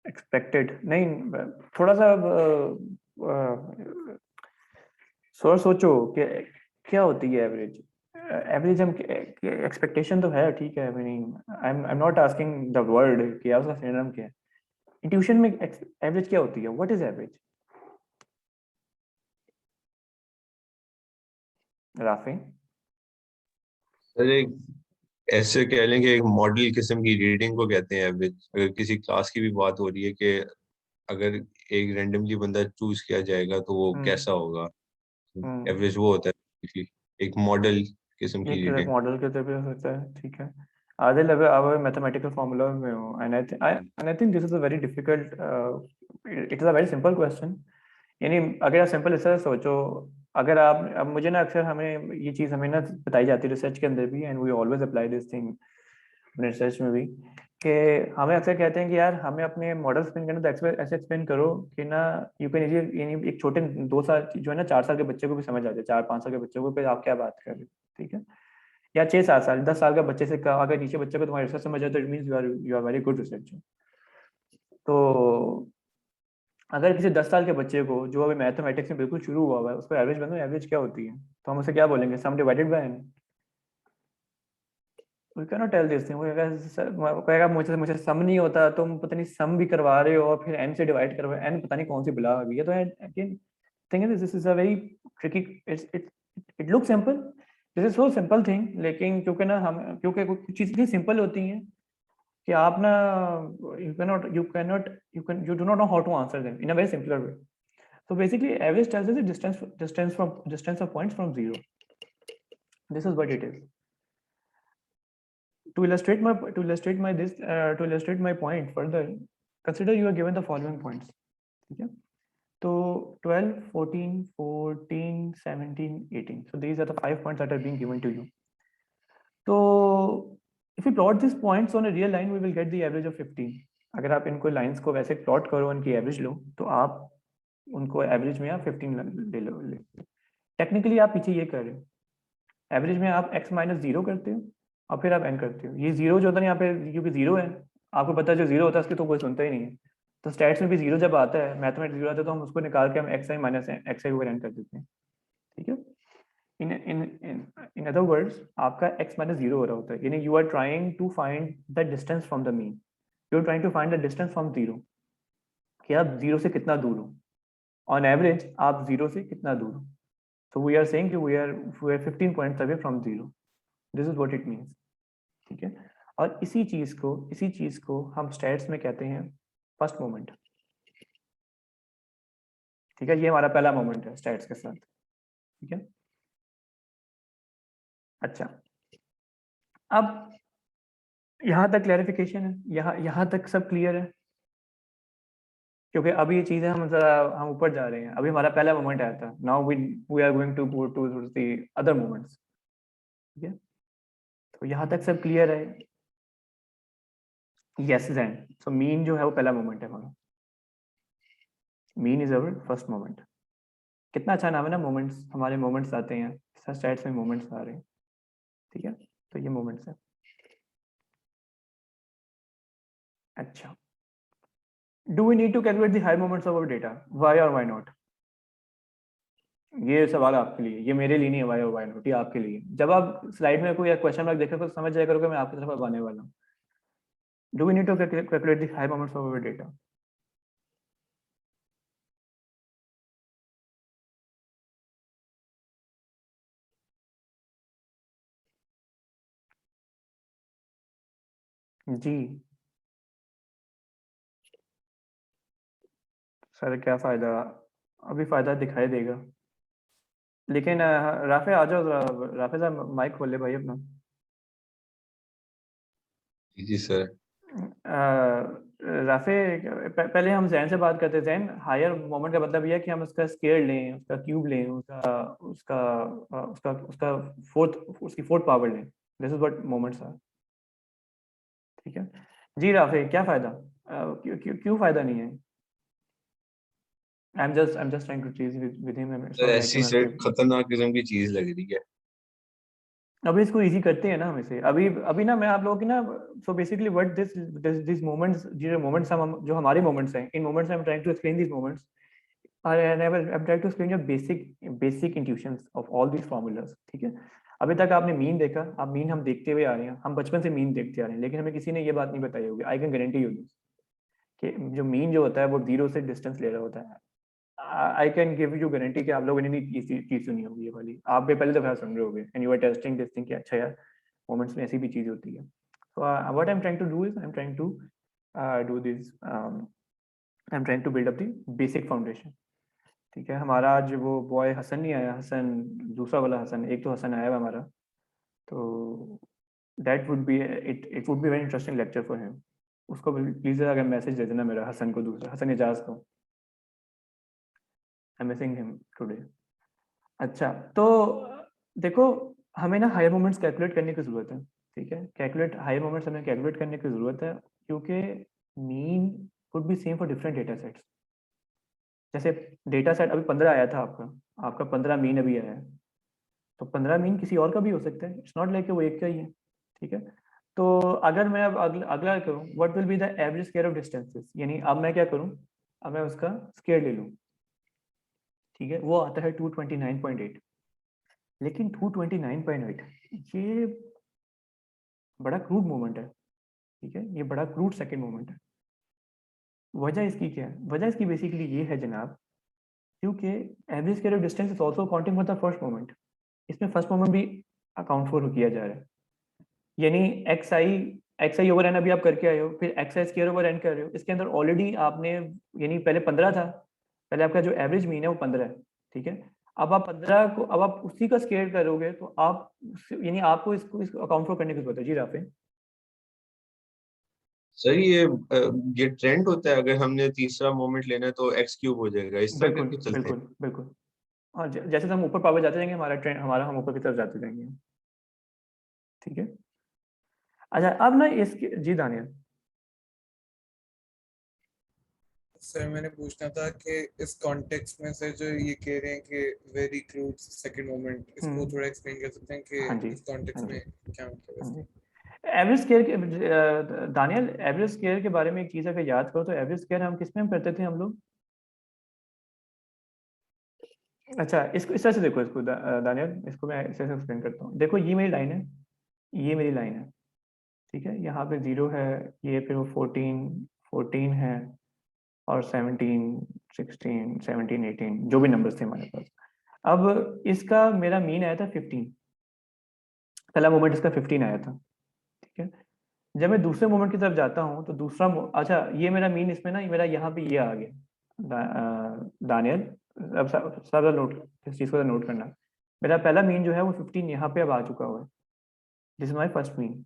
एक्सपेक्टेड नहीं, थोड़ा सा सोचो कि क्या होती है एवरेज। एवरेज हम एक्सपेक्टेशन तो है, ठीक है, meaning I am not asking the word कि उसका सिनोनिम क्या है। इंट्यूशन में एवरेज क्या होती है? What is average? Rafi? Sir एक ऐसे कह लें कि एक मॉडल किस्म की रीडिंग को कहते हैं एवरेज। अगर किसी क्लास की भी बात हो रही है कि अगर एक रैंडमली बंदा चूज किया जाएगा तो वो कैसा होगा, एवरेज वो होता है basically, एक मॉडल किस्म की एक रीडिंग। मॉडल के तौर पे हो सकता है, ठीक है। आधे लेवल अब मैथमेटिकल फार्मूला में हो, and I think this is a very difficult, it is a very simple question. यानी अगर आप सिंपल इस तरह सोचो, अगर आप, अब मुझे ना अक्सर हमें ये चीज़ हमें ना बताई जाती है रिसर्च के अंदर भी, and we always apply this thing अपने रिसर्च में भी, कि हमें अक्सर कहते हैं कि यार हमें अपने मॉडल एक्सप्लेन करना तो ऐसे एक्सप्लेन करो कि ना यू कैन इजी, यानी एक छोटे 2 साल जो है ना 4 साल के बच्चे को भी समझ आ जाए, 4-5 साल के बच्चे को भी आप क्या बात कर रहे हो, ठीक है। या 6-7 साल 10 साल का बच्चे से कहा, अगर नीचे बच्चे को तुम्हारी रिसर्च समझ आए तो it means you are very good researcher. तो अगर किसी 10 साल के बच्चे को जो अभी मैथमेटिक्स में बिल्कुल शुरू हुआ हुआ है उसको एवरेज बनाओ, एवरेज क्या होती है, तो हम उसे क्या बोलेंगे? Sum divided by n. We can not tell this thing. वो कहेगा मुझे मुझे सम नहीं होता, तुम पता नहीं सम भी करवा रहे हो और फिर एन से डिवाइड करवा, एन पता नहीं कौन सी बुला अभी है। तो again thing is this is a very tricky, it look simple, this is so simple thing, लेकिन क्योंकि ना हम, क्योंकि कुछ चीज़ इतनी सिंपल होती हैं कि आप ना you do not know how to answer them in a very simpler way. So basically average tells us the distance of points from zero. This is what it is. To illustrate my point further, consider you are given the following points. Okay? So 12, 14, 14, 17, 18. So these are the 5 points that are being given to you. So if we plot these points on a real line, we will get the average of 15. अगर आप इनको lines को वैसे plot करो, उनकी average लो, तो आप उनको एवरेज में आप 15 ले लो। टेक्निकली आप पीछे ये कर रहे हो, एवरेज में आप x माइनस 0 करते हो और फिर आप n करते हो। ये 0 जो होता है यहाँ पे, क्योंकि 0 है, आपको पता है जो 0 होता है उसकी तो कोई सुनता ही नहीं है। तो स्टैट्स में भी 0 जब आता है, मैथमेटिक्स 0 आता है, तो हम उसको निकाल के हम xi minus xi over n कर देते हैं, ठीक है। in other words, आपका x माइनस 0 हो रहा होता है, यानी you are trying to find the distance from the mean, you are trying to find the distance from 0, कि आप 0 से कितना दूर हो, on average आप 0 से कितना दूर हो। So we are saying कि we are 15 points away from 0. This is what it means, ठीक है। और इसी चीज को हम स्टैट्स में कहते हैं फर्स्ट मोमेंट, ठीक है। ये हमारा पहला मोमेंट है स्टैट्स के साथ, ठीक है। अच्छा, अब यहाँ तक क्लैरिफिकेशन है, यहाँ तक सब क्लियर है, क्योंकि अभी ये चीजें हम ऊपर जा रहे हैं। अभी हमारा पहला मोमेंट आया था, now we are going to go to the other moments, ठीक है। तो यहाँ तक सब क्लियर है। यस देन, सो मीन जो है वो पहला मोमेंट है हमारा, mean is our first moment. कितना अच्छा नाम है ना, मोमेंट्स, हमारे मोमेंट्स आते हैं, स्टैट्स में मोमेंट्स आ रहे हैं, ठीक है। तो ये मोमेंट्स है। अच्छा, do we need to calculate the high moments of our data, why और व्हाई नॉट? ये सवाल आपके लिए, ये मेरे लिए नहीं है, व्हाई और व्हाई नॉट, ये आपके लिए। जब आप स्लाइड में कोई क्वेश्चन मार्क देखोगे तो समझ जाया करोगे मैं आपकी तरफ अब आने वाला हूँ। Do we need to calculate the high moments of our data? जी सर, क्या फायदा? अभी फायदा दिखाई देगा, लेकिन राफे आ जाओ जरा, राफे साहब माइक खोले भाई अपना। जी सर। राफे पहले हम जैन से बात करते हैं। जैन, हायर मोमेंट का मतलब यह है कि हम उसका स्केयर लें, उसका क्यूब लें, उसका उसकी फोर्थ पावर लें। This is what moments are. ठीक है जी राफे, क्या फायदा? क्यों फायदा नहीं है? I'm just trying to tease with him. It's sir not like ऐसी मैं से उसके खतरनाक किस्म की चीज लग रही है। अभी इसको इजी करते हैं ना हम इसे। अभी अभी ना मैं आप लोगों की ना, so basically what this moments, जो मोमेंट्स हम जो हमारे मोमेंट्स हैं, इन moments I am trying to explain this moments. I am trying to explain your basic intuitions of all these formulas. ठीक है, अभी तक आपने मीन देखा, आप मीन हम देखते हुए आ रहे हैं, हम बचपन से मीन देखते आ रहे हैं, लेकिन हमें किसी ने ये बात नहीं बताई होगी। I can guarantee you this कि जो मीन जो होता है वो जीरो से डिस्टेंस ले रहा होता है। I can give you guarantee कि आप लोगों ने नहीं चीज सुनी होगी ये वाली, आप भी पहले दफा सुन रहे होगे and you are testing this thing कि अच्छा यार मोमेंट्स में ऐसी भी चीज होती है। So what I am trying to do is I am trying to do this, I am trying to build up the basic foundation. ठीक है, हमारा आज वो बॉय हसन नहीं आया, हसन दूसरा वाला हसन, एक तो हसन आया हुआ हमारा, तो that would be it would be very interesting lecture for him. उसको प्लीज अगर मैसेज दे देना मेरा, हसन को, दूसरा हसन एजाज को। I am missing him today. अच्छा, तो देखो हमें ना हायर मोमेंट्स कैलकुलेट करने की जरूरत है। ठीक है, कैलकुलेट हायर मोमेंट्स हमें कैलकुलेट करने की जरूरत है, क्योंकि mean would be same for different data sets. जैसे डेटा सेट अभी 15 आया था आपका, आपका 15 मीन अभी आया है, तो 15 मीन किसी और का भी हो सकता है। इट्स नॉट लाइक वो एक का ही है। ठीक है, तो अगर मैं अब अगला करूँ, what will be the average square of distances, यानी अब मैं क्या करूँ, अब मैं उसका स्क्वायर ले लूँ। ठीक है, वो आता है 229.8। लेकिन 229.8 ये बड़ा क्रूड मोमेंट है। ठीक है, ये बड़ा क्रूड सेकंड मोमेंट है। वजह इसकी क्या है? वजह इसकी बेसिकली ये है जनाब, क्योंकि average square of distance is also counting for the first moment. इसमें फर्स्ट मोमेंट भी अकाउंट फॉर किया जा रहा है, यानी एक्स आई ओवर एन अभी आप करके आए हो, फिर एक्स आई स्क्वायर ओवर एन कर रहे हो, इसके अंदर ऑलरेडी आपने, यानी पहले 15 था, पहले आपका जो एवरेज मीन है वो 15 है। ठीक है, अब आप 15 को, अब आप उसी का स्क्वायर करोगे तो आप, यानी आपको इसको अकाउंट फॉर करने की जरूरत है। जी राफे, सर ये ट्रेंड होता है, अगर हमने तीसरा मोमेंट लेना है तो एक्स क्यूब हो जाएगा, इस तरह बिल्कुल करके चलते हैं। बिल्कुल बिल्कुल। हाँ, जैसे हम ऊपर पावर जाते जाएंगे, हमारा ट्रेंड, हम ऊपर की तरफ जाते जाएंगे। ठीक है, अच्छा अब ना इसके, जी दानियल। सर मैंने पूछना था कि इस कॉन्टेक्स्ट में सर जो ये कह रहे हैं कि वेरी क्रूड सेकंड मोमेंट, इसको थोड़ा एक्सप्लेन कर सकते हैं हाँ कि जी, इस कॉन्टेक्स्ट हाँ जी, में क्या मतलब है हाँ इसका? जी। एवरेज स्केयर के, दानियल एवरेज स्केयर के बारे में एक चीज अगर याद करो तो एवरेज स्केयर हम किस में हम करते थे हम लोग? अच्छा, इसको इस तरह से देखो, इसको दानियल, इसको मैं इस तरह से एक्सप्लेन करता हूँ। देखो ये मेरी लाइन है, ये मेरी लाइन है। ठीक है, यहाँ पे 0 है, ये फिर वो 14 है, और 17, 16, 17, 18 जो भी नंबर्स थे हमारे पास। अब इसका मेरा मीन आया था 15, पहला मोमेंट इसका 15 आया था। ठीक है, जब मैं दूसरे मोमेंट की तरफ जाता हूँ तो अच्छा ये मेरा मीन, इसमें ना मेरा यहाँ पे ये आ गया। दानियल, अब सब नोट, इस चीज़ को नोट करना, मेरा पहला मीन जो है वो 15 यहाँ पे अब आ चुका हुआ है। This is my first mean.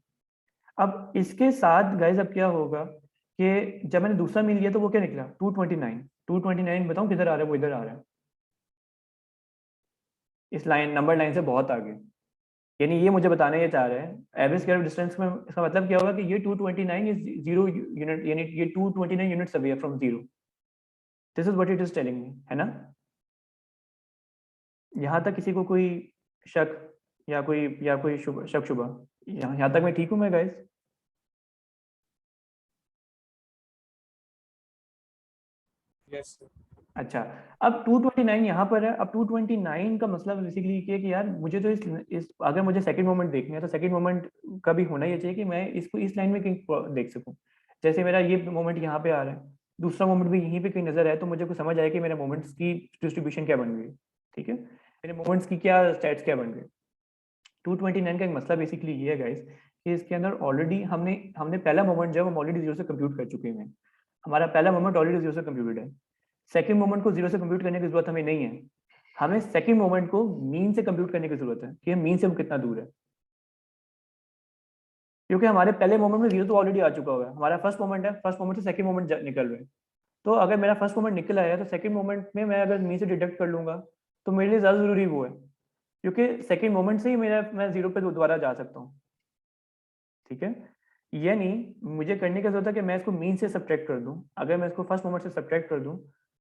अब इसके साथ गाइज अब क्या होगा कि जब मैंने दूसरा मीन लिया तो वो क्या निकला? 229। 229 बताऊँ किधर आ रहा है? वो इधर आ रहा है, इस लाइन, नंबर लाइन से बहुत आगे। यानी ये मुझे बताने ये चाह रहे हैं एवरेज स्क्वायर डिस्टेंस में, इसका मतलब क्या होगा कि ये 229 इज 0 यूनिट, यानी ये 229 units away from 0। This is what it is telling me, है ना? यहाँ तक किसी को कोई शक या कोई शक शुबा? यहाँ तक मैं ठीक हूँ मैं गाइस? Yes sir. अच्छा, अब 229 यहाँ पर है। अब 229 का मतलब बेसिकली ये है कि यार मुझे तो इस अगर मुझे सेकंड मोमेंट देखना है तो सेकंड मोमेंट का भी होना ही चाहिए कि मैं इसको इस लाइन में कहीं देख सकूं। जैसे मेरा ये मोमेंट यहाँ पे आ रहा है, दूसरा मोमेंट भी यहीं पे कहीं नजर आए, तो मुझे को समझ आया कि मेरे मोमेंट्स की डिस्ट्रीब्यूशन क्या बन गई। ठीक है, मेरे मोमेंट्स की क्या स्टैट्स क्या बन गए। 229 का एक मसला बेसिकली ये है गाइस कि इसके अंदर ऑलरेडी हमने हमने पहला मोमेंट जो है हम ऑलरेडी 0 से कंप्यूट कर चुके हैं। हमारा पहला मोमेंट ऑलरेडी 0 से कंप्यूटेड है। सेकंड मोमेंट को 0 से कंप्यूट करने की जरूरत हमें नहीं है। हमें सेकंड मोमेंट को मीन से कंप्यूट करने की जरूरत है कि मीन से वो कितना दूर है। क्योंकि हमारे पहले मोमेंट में जीरो तो ऑलरेडी आ चुका हुआ है, हमारा फर्स्ट मोमेंट है, फर्स्ट मोमेंट से सेकंड मोमेंट निकल रहे हैं। तो अगर मेरा फर्स्ट मोमेंट निकल आया तो सेकंड मोमेंट में मैं अगर मीन से डिडक्ट कर लूंगा तो मेरे लिए ज़्यादा ज़रूरी वो है, क्योंकि सेकंड मोमेंट से ही मैं जीरो पे दोबारा जा सकता हूँ। ठीक है, यानी मुझे करने की जरूरत है कि मैं इसको मीन से सब्ट्रैक्ट कर दूं। अगर मैं इसको फर्स्ट मोमेंट से सब्ट्रैक्ट कर दूं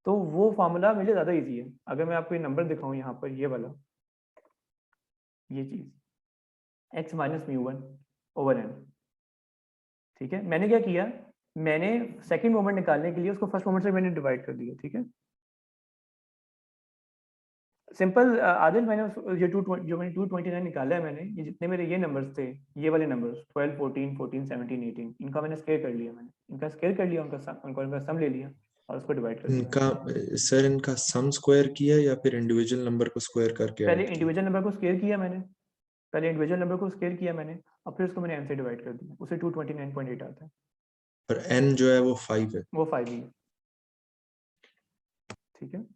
तो वो फार्मूला मेरे लिए ज़्यादा ईजी है। अगर मैं आपको ये नंबर दिखाऊं यहाँ पर, ये वाला, ये चीज़ x minus mu one over N. ठीक है, मैंने क्या किया, मैंने सेकंड मोमेंट निकालने के लिए उसको फर्स्ट मोमेंट से मैंने डिवाइड कर दिया। ठीक है, सिंपल आदिल, मैंने ये जो मैंने 229 निकाला है, मैंने ये जितने मेरे ये नंबर्स थे, ये वाले नंबर्स 12, 14, 14, 17, 18, इनका मैंने स्क्वायर कर लिया, मैंने इनका स्क्वायर कर लिया, उनका सम ले लिया और उसको डिवाइड कर दिया। इनका सर इनका सम स्क्वायर किया या फिर इंडिविजुअल नंबर को स्क्वायर करके पहले ऐड किया? इंडिविजुअल नंबर को स्क्वायर किया मैंने, पहले इंडिविजुअल नंबर को स्क्वायर किया मैंने, और फिर उसको मैंने n से डिवाइड कर दिया, उसे 229.8 आता है, और n जो है वो 5 है। वो 5 ही है। ठीक है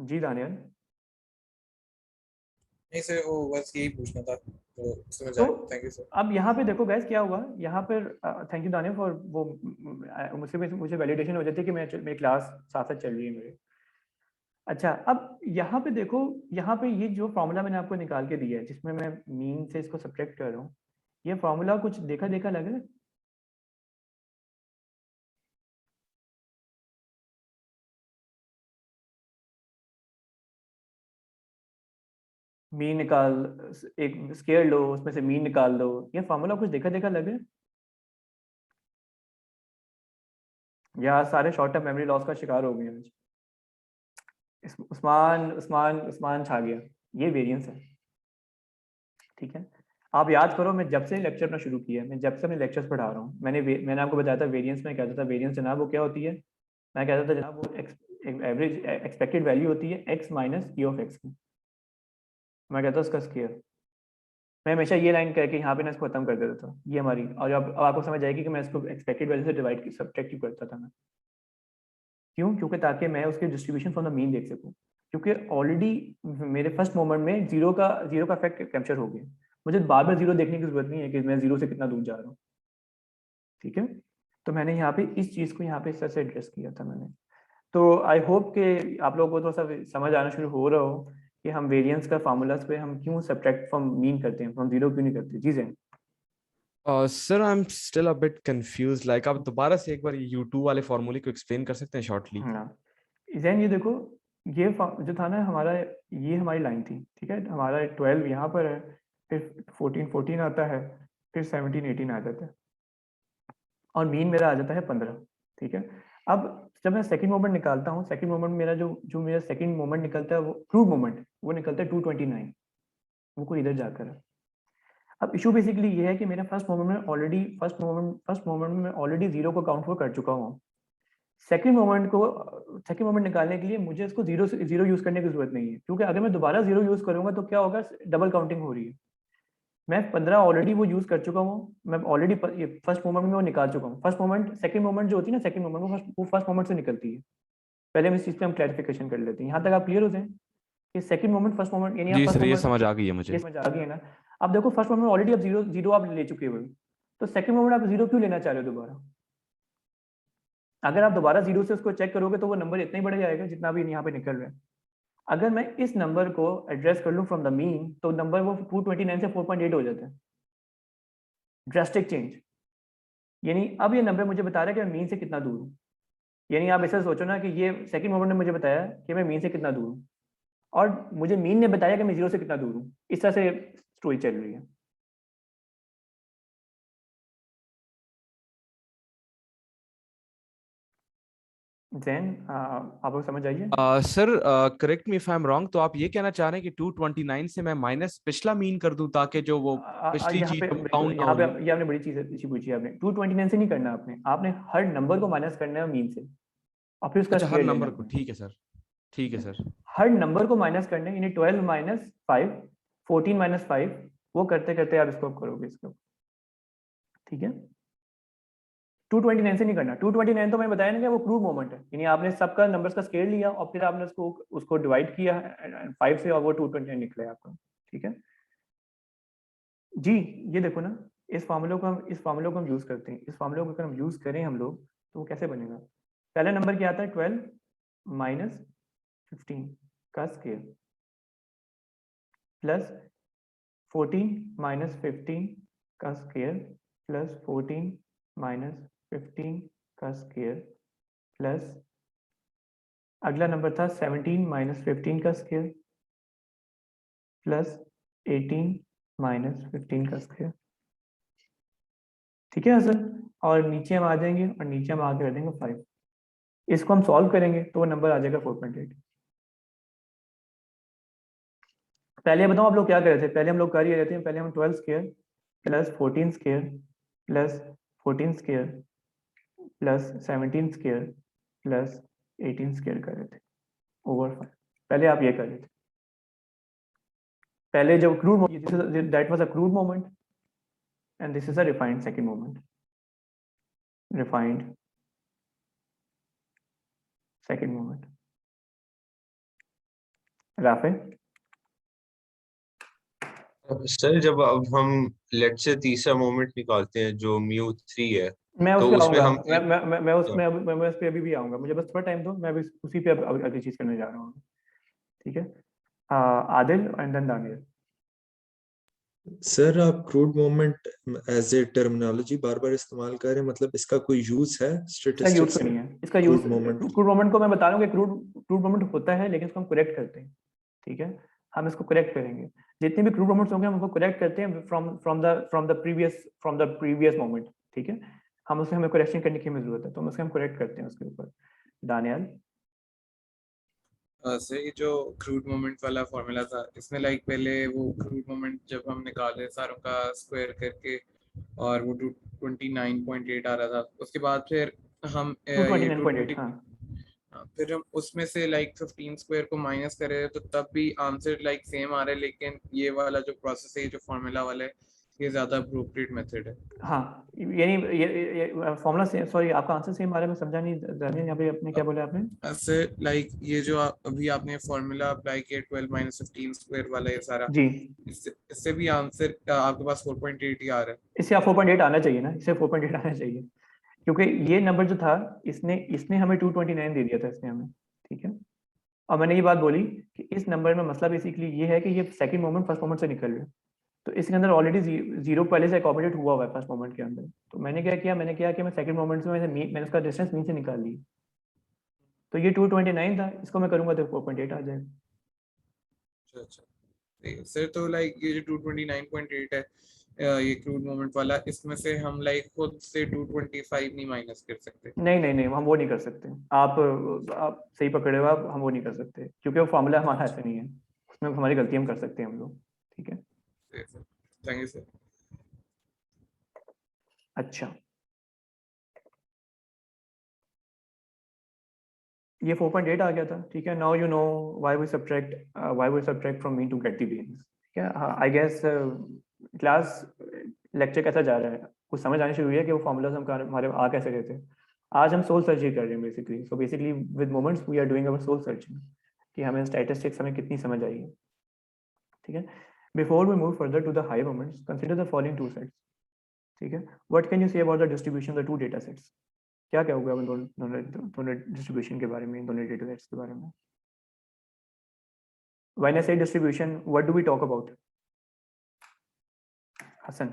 जी दानियल। नहीं सर, वो बस यही पूछना था, तो समझ तो आया, थैंक यू सर। अब यहाँ पे देखो गैस क्या हुआ, यहाँ पर थैंक यू दानियल फॉर वो, मुझे वैलिडेशन हो जाती है कि मेरी क्लास साथ साथ चल रही है मेरे। अच्छा, अब यहाँ पे देखो, यहाँ पे ये जो फॉर्मूला मैंने आपको निकाल के दिया है जिसमें मैं मीन से इसको सब्ट्रैक्ट कर रहा हूँ, ये फॉर्मूला कुछ देखा देखा लग रहा है? मीन निकाल, एक स्केयर लो, उसमें से मीन निकाल दो, ये फॉर्मूला कुछ देखा देखा लग रहा है? या सारे शॉर्ट टर्म मेमोरी लॉस का शिकार हो गए हैं आज? उस्मान उस्मान उस्मान छा गया, ये वेरिएंस है। ठीक है, आप याद करो, मैं जब से लेक्चर अपना शुरू किया, मैं जब से अपने लेक्चर्स पढ़ा रहा हूँ, मैंने आपको बताया था वेरिएंस में, कहता था वेरिएंस जनाब वो क्या होती है, मैं कहता था जनाब वो एवरेज एक्सपेक्टेड वैल्यू होती है x minus E of x की, मैं कहता हूँ उसका स्क्वायर। मैं हमेशा ये लाइन करके यहाँ पे ना इसको खत्म कर देता था, ये हमारी, और अब आपको समझ आएगी कि मैं इसको एक्सपेक्टेड वैल्यू से डिवाइड की सब्ट्रैक्ट क्यों करता था मैं, क्यों, क्योंकि ताकि मैं उसके डिस्ट्रीब्यूशन फ्रॉम द मीन देख सकूं, क्योंकि ऑलरेडी मेरे फर्स्ट मोमेंट में जीरो का इफेक्ट कैप्चर हो गया, मुझे बार बार जीरो देखने की जरूरत नहीं है कि मैं जीरो से कितना दूर जा रहा हूँ। ठीक है, तो मैंने यहाँ पे इस चीज़ को यहाँ पे इस तरह से एड्रेस किया था मैंने। तो आई होप कि आप लोगों को थोड़ा सा समझ आना शुरू हो रहा हो कि हम वेरिएंस का फार्मूलाज पे हम क्यों सब्ट्रैक्ट फ्रॉम मीन करते हैं, फ्रॉम जीरो क्यों नहीं करते। जी Jain. Sir I am still a bit confuse, like आप दोबारा से एक बार ये U2 वाले फॉर्मूले को एक्सप्लेन कर सकते हैं शॉर्टली? हाँ जैन, ये देखो, जो था ना हमारा, ये हमारी लाइन थी। ठीक है, हमारा 12 यहाँ पर है, फिर 14 आता है, फिर 17 18 आ जाता है, और मीन मेरा आ जाता है 15। ठीक है, अब जब मैं सेकंड मोमेंट निकालता हूँ, सेकंड मोमेंट मेरा जो मेरा सेकंड मोमेंट निकलता है, वो क्रूड मोमेंट, वो निकलता है 229, वो कोई इधर जाकर है। अब इशू बेसिकली ये है कि मेरा फर्स्ट मोमेंट में ऑलरेडी में ऑलरेडी जीरो को काउंट कर चुका हूँ। सेकंड मोमेंट निकालने के लिए मुझे इसको जीरो यूज करने की जरूरत नहीं है, क्योंकि अगर मैं दोबारा जीरो यूज करूंगा तो क्या होगा, डबल काउंटिंग हो रही है। मैं 15 ऑलरेडी वो यूज कर चुका हूँ, मैं ऑलरेडी फर्स्ट मोमेंट में वो निकाल चुका हूँ। फर्स्ट मोमेंट सेकंड मोमेंट जो होती है ना, सेकंड मोमेंट वो फर्स्ट मोमेंट से निकलती है। पहले हम इस चीज पे हम क्लैरिफिकेशन कर लेते हैं, यहाँ तक आप क्लियर हो जाए कि सेकंड मोमेंट फर्स्ट मोमेंट, यानी आप जी फर्स्ट सर, ये मोमेंट समझ आ गई है मुझे। ये समझ आ गई है ना। अब देखो फर्स्ट मोमेंट ऑलरेडी आप जीरो आप ले चुके हो, तो सेकंड मोमेंट आप जीरो क्यों लेना चाह रहे हो दोबारा? अगर आप दोबारा जीरो से उसको चेक करोगे तो वो नंबर इतना ही बढ़ जाएगा जितना भी यहाँ पे निकल रहा है। अगर मैं इस नंबर को एड्रेस कर लूँ फ्रॉम द मीन, तो नंबर वो 229 से 4.8 हो जाता है, ड्रास्टिक चेंज। यानी अब ये नंबर मुझे बता रहा है कि मैं मीन से कितना दूर हूँ। यानी आप ऐसा सोचो ना कि ये सेकंड मोमेंट ने मुझे बताया कि मैं मीन से कितना दूर हूँ, और मुझे मीन ने बताया कि मैं जीरो से कितना दूर हूँ। इस तरह से स्टोरी चल रही है। जैन, आप लोग समझ आइए। Sir correct me if I am wrong, तो आप ये कहना चाह रहे हैं कि 229 से मैं माइनस पिछला मीन कर दूं ताकि जो वो पिछली यहाँ चीज पे काउंट ना यहाँ हो पे रही? ये आपने बड़ी चीज अच्छी पूछी है आपने। 229 से नहीं करना आपने हर नंबर को माइनस करना है मीन से, और फिर उसका अच्छा, हर स्क्वायर लेना नंबर है को, आपने। ठीक है सर, ठीक है सर। हर नंबर को माइनस करना है, यानी 12 माइनस 5, 14 माइनस 5, वो करते करते आप इसको करोगे इसको। ठीक है, 229 से नहीं करना। 229 तो मैंने बताया ना कि वो क्रूड मोमेंट है, यानी आपने सबका नंबर्स का स्केल लिया और फिर आपने उसको डिवाइड किया 5 से, और वो 229 निकला है आपका। ठीक है, जी ये देखो ना, इस फार्मूले को हम यूज करते हैं, इस फार्मूले को अगर हम यूज करें हम लोग तो वो कैसे बनेगा? पहला नंबर क्या आता है 12 माइनस 15 का स्क्वायर प्लस 14 माइनस 15 का स्क्वायर प्लस 14 माइनस 15 का स्क्वायर प्लस अगला नंबर था 17 माइनस 15 का स्क्वायर प्लस 18 माइनस 15 का स्क्वायर। ठीक है सर, और नीचे हम आ जाएंगे और नीचे हम आगे कर देंगे 5। इसको हम सॉल्व करेंगे तो वो नंबर आ जाएगा 4.8। पहले बताओ आप लोग क्या कर रहे थे? पहले हम लोग कर ही रहे थे, पहले हम 12 square plus 14 square plus 14 square plus 17 square plus 18 square कर रहे थे ओवर 5। पहले आप ये कर रहे थे, पहले जब crude that was a crude moment and this is a refined second moment, refined second moment. Rafe sir जब अब हम लेट से तीसरा मोमेंट निकालते हैं जो μ3 है, मैं उस तो पे उसमें आऊंगा, हम मैं उस पे अभी भी आऊंगा, मुझे बस थोड़ा टाइम दो, मैं अभी उसी पे अब अगली चीज करने जा रहा हूँ। ठीक है, Adil and then Daniyal. Sir आप crude moment as a terminology बार बार इस्तेमाल कर रहे हैं, मतलब इसका कोई यूज है इसका यूज स्टैटिस्टिक्स तो में? नहीं है, इसका use crude moment crude moment को मैं बता रहा हूँ कि क्रूड मोमेंट होता है, लेकिन इसको हम करेक्ट करते हैं। ठीक है, हम इसको करेक्ट करेंगे, जितने भी क्रूड मोमेंट्स होंगे हम उनको करेक्ट करते हैं फ्रॉम द प्रीवियस मोमेंट। ठीक है, हम उसमें हमें करेक्शन करने की हमें जरूरत है, तो हम उसके हम करेक्ट करते हैं उसके ऊपर। दानियाल सर ये जो क्रूड मोमेंट वाला फॉर्मूला था, इसमें लाइक पहले वो क्रूड मोमेंट जब हम निकाले सारों का स्क्वायर करके और वो 229.8 आ रहा था, उसके बाद फिर हम ये 229.8, 220 हाँ फिर हम उसमें से लाइक 15 स्क्वायर को माइनस कर रहे हैं, तो तब भी आंसर लाइक सेम आ रहा है, लेकिन ये वाला जो प्रोसेस है, ये जो फॉर्मूला वाला है, ये ज़्यादा अप्रोप्रिएट मेथड है। हाँ, यानी ये फॉर्मूला सेम, सॉरी आपका आंसर सेम आ रहा है, मैं समझा नहीं दानियल, यहाँ पे आपने क्या बोला आपने? सर लाइक ये जो अभी आपने फॉर्मूला अप्लाई किया 12 माइनस 15 स्क्वायर वाला, ये सारा जी, इससे भी आंसर आपके पास 4.8 ही आ रहा है। इससे आप 4.8 आना चाहिए ना, इससे 4.8 आना चाहिए, क्योंकि ये नंबर जो था इसने इसने हमें 229 दे दिया था इसने हमें। ठीक है, और मैंने ये बात बोली कि इस नंबर में मसला बेसिकली ये है कि ये सेकंड मोमेंट फर्स्ट मोमेंट से निकल रहा है, तो इसके अंदर ऑलरेडी जीरो पहले से अकोमोडेट हुआ है फर्स्ट मोमेंट के अंदर। तो मैंने क्या किया, कि मैं सेकंड मोमेंट में मैंने उसका डिस्टेंस मीन से निकाल ली, तो ये 229 था, इसको मैं करूंगा तो 4.8 आ जाएगा। अच्छा सर, तो लाइक ये जो 229.8 है, ये क्रूड मोमेंट वाला, इसमें से हम लाइक खुद से 225 नहीं माइनस कर सकते? नहीं नहीं नहीं, हम वो नहीं कर सकते। आप सही पकड़े हो आप, हम वो नहीं कर सकते क्योंकि वो फॉर्मूला हमारा ऐसे नहीं है, उसमें हमारी गलती हम कर सकते हैं हम लोग। ठीक है, थैंक यू सर। अच्छा ये 4.8 आ गया था। ठीक है, now you know why we subtract from mean to get the variance. ठीक है, आई गेस क्लास लेक्चर कैसा जा रहा है, कुछ समझ आनी शुरू हुई है कि वो फॉर्मूलाज हम हमारे आ कैसे रहे थे। आज हम सोल सर्चिंग कर रहे हैं basically, so basically with moments we are doing our soul searching कि हमें स्टैटिस्टिक्स हमें कितनी समझ आई है। ठीक है, before we move further to the high moments, consider the following two sets. ठीक है, what can you say about the distribution of the two data sets? क्या क्या होगा दोनों डिस्ट्रीब्यूशन के बारे में, दोनों डेटा सेट्स के बारे में? When I say distribution, what do we talk about? Hasan,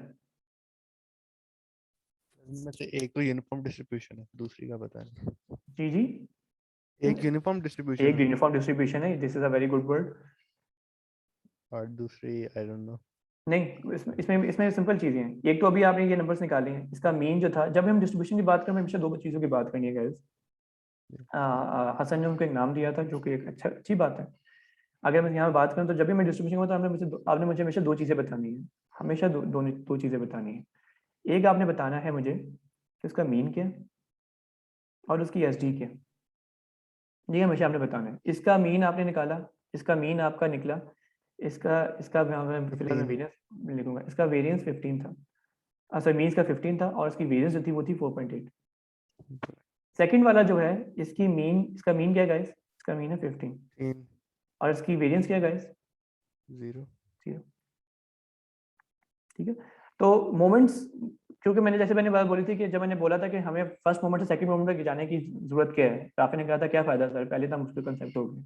में से एक तो यूनिफॉर्म डिस्ट्रीब्यूशन है, दूसरी का पता नहीं। जी जी, एक यूनिफॉर्म डिस्ट्रीब्यूशन एक है यूनिफॉर्म डिस्ट्रीब्यूशन है, this is a very good word. और दूसरी आई डोंट नो। नहीं, इसमें सिंपल चीजें हैं। एक तो अभी आपने ये नंबर्स निकाले हैं, इसका मीन जो था, जब हम डिस्ट्रीब्यूशन की बात करें हमेशा दो चीजों की बात करनी है गाइस। हसन ने उनको एक नाम दिया था जो कि एक अच्छी बात है। अगर मैं यहाँ बात करूँ तो जब भी मैं डिस्ट्रीब्यूशन होता है आपने मुझे हमेशा दो चीजें बतानी है, हमेशा दो चीजें बतानी है। एक आपने बताना है मुझे कि उसका मीन क्या है और उसकी एसडी क्या है, ये हमेशा आपने बताना है। इसका मीन आपने निकाला, इसका मीन आपका निकला, इसका इसका मैं वेरिएंस लिखूंगा, इसका वेरिएंस 15 था, सॉरी मीन इसका 15 था और इसकी वेरिएंस जो थी वो थी 4.8। सेकंड वाला जो है इसकी मीन, इसका मीन क्या है गाइस? इसका मीन है 15 और इसकी वेरिएंस क्या है गाइस? 0 0। ठीक है। तो मोमेंट्स, क्योंकि मैंने जैसे मैंने बात बोली थी कि जब मैंने बोला था कि हमें फर्स्ट मोमेंट से सेकंड मोमेंट तक जाने की जरूरत क्या है, राफी ने कहा था क्या फायदा सर, पहले तो मुश्किल कंसेप्ट हो गया,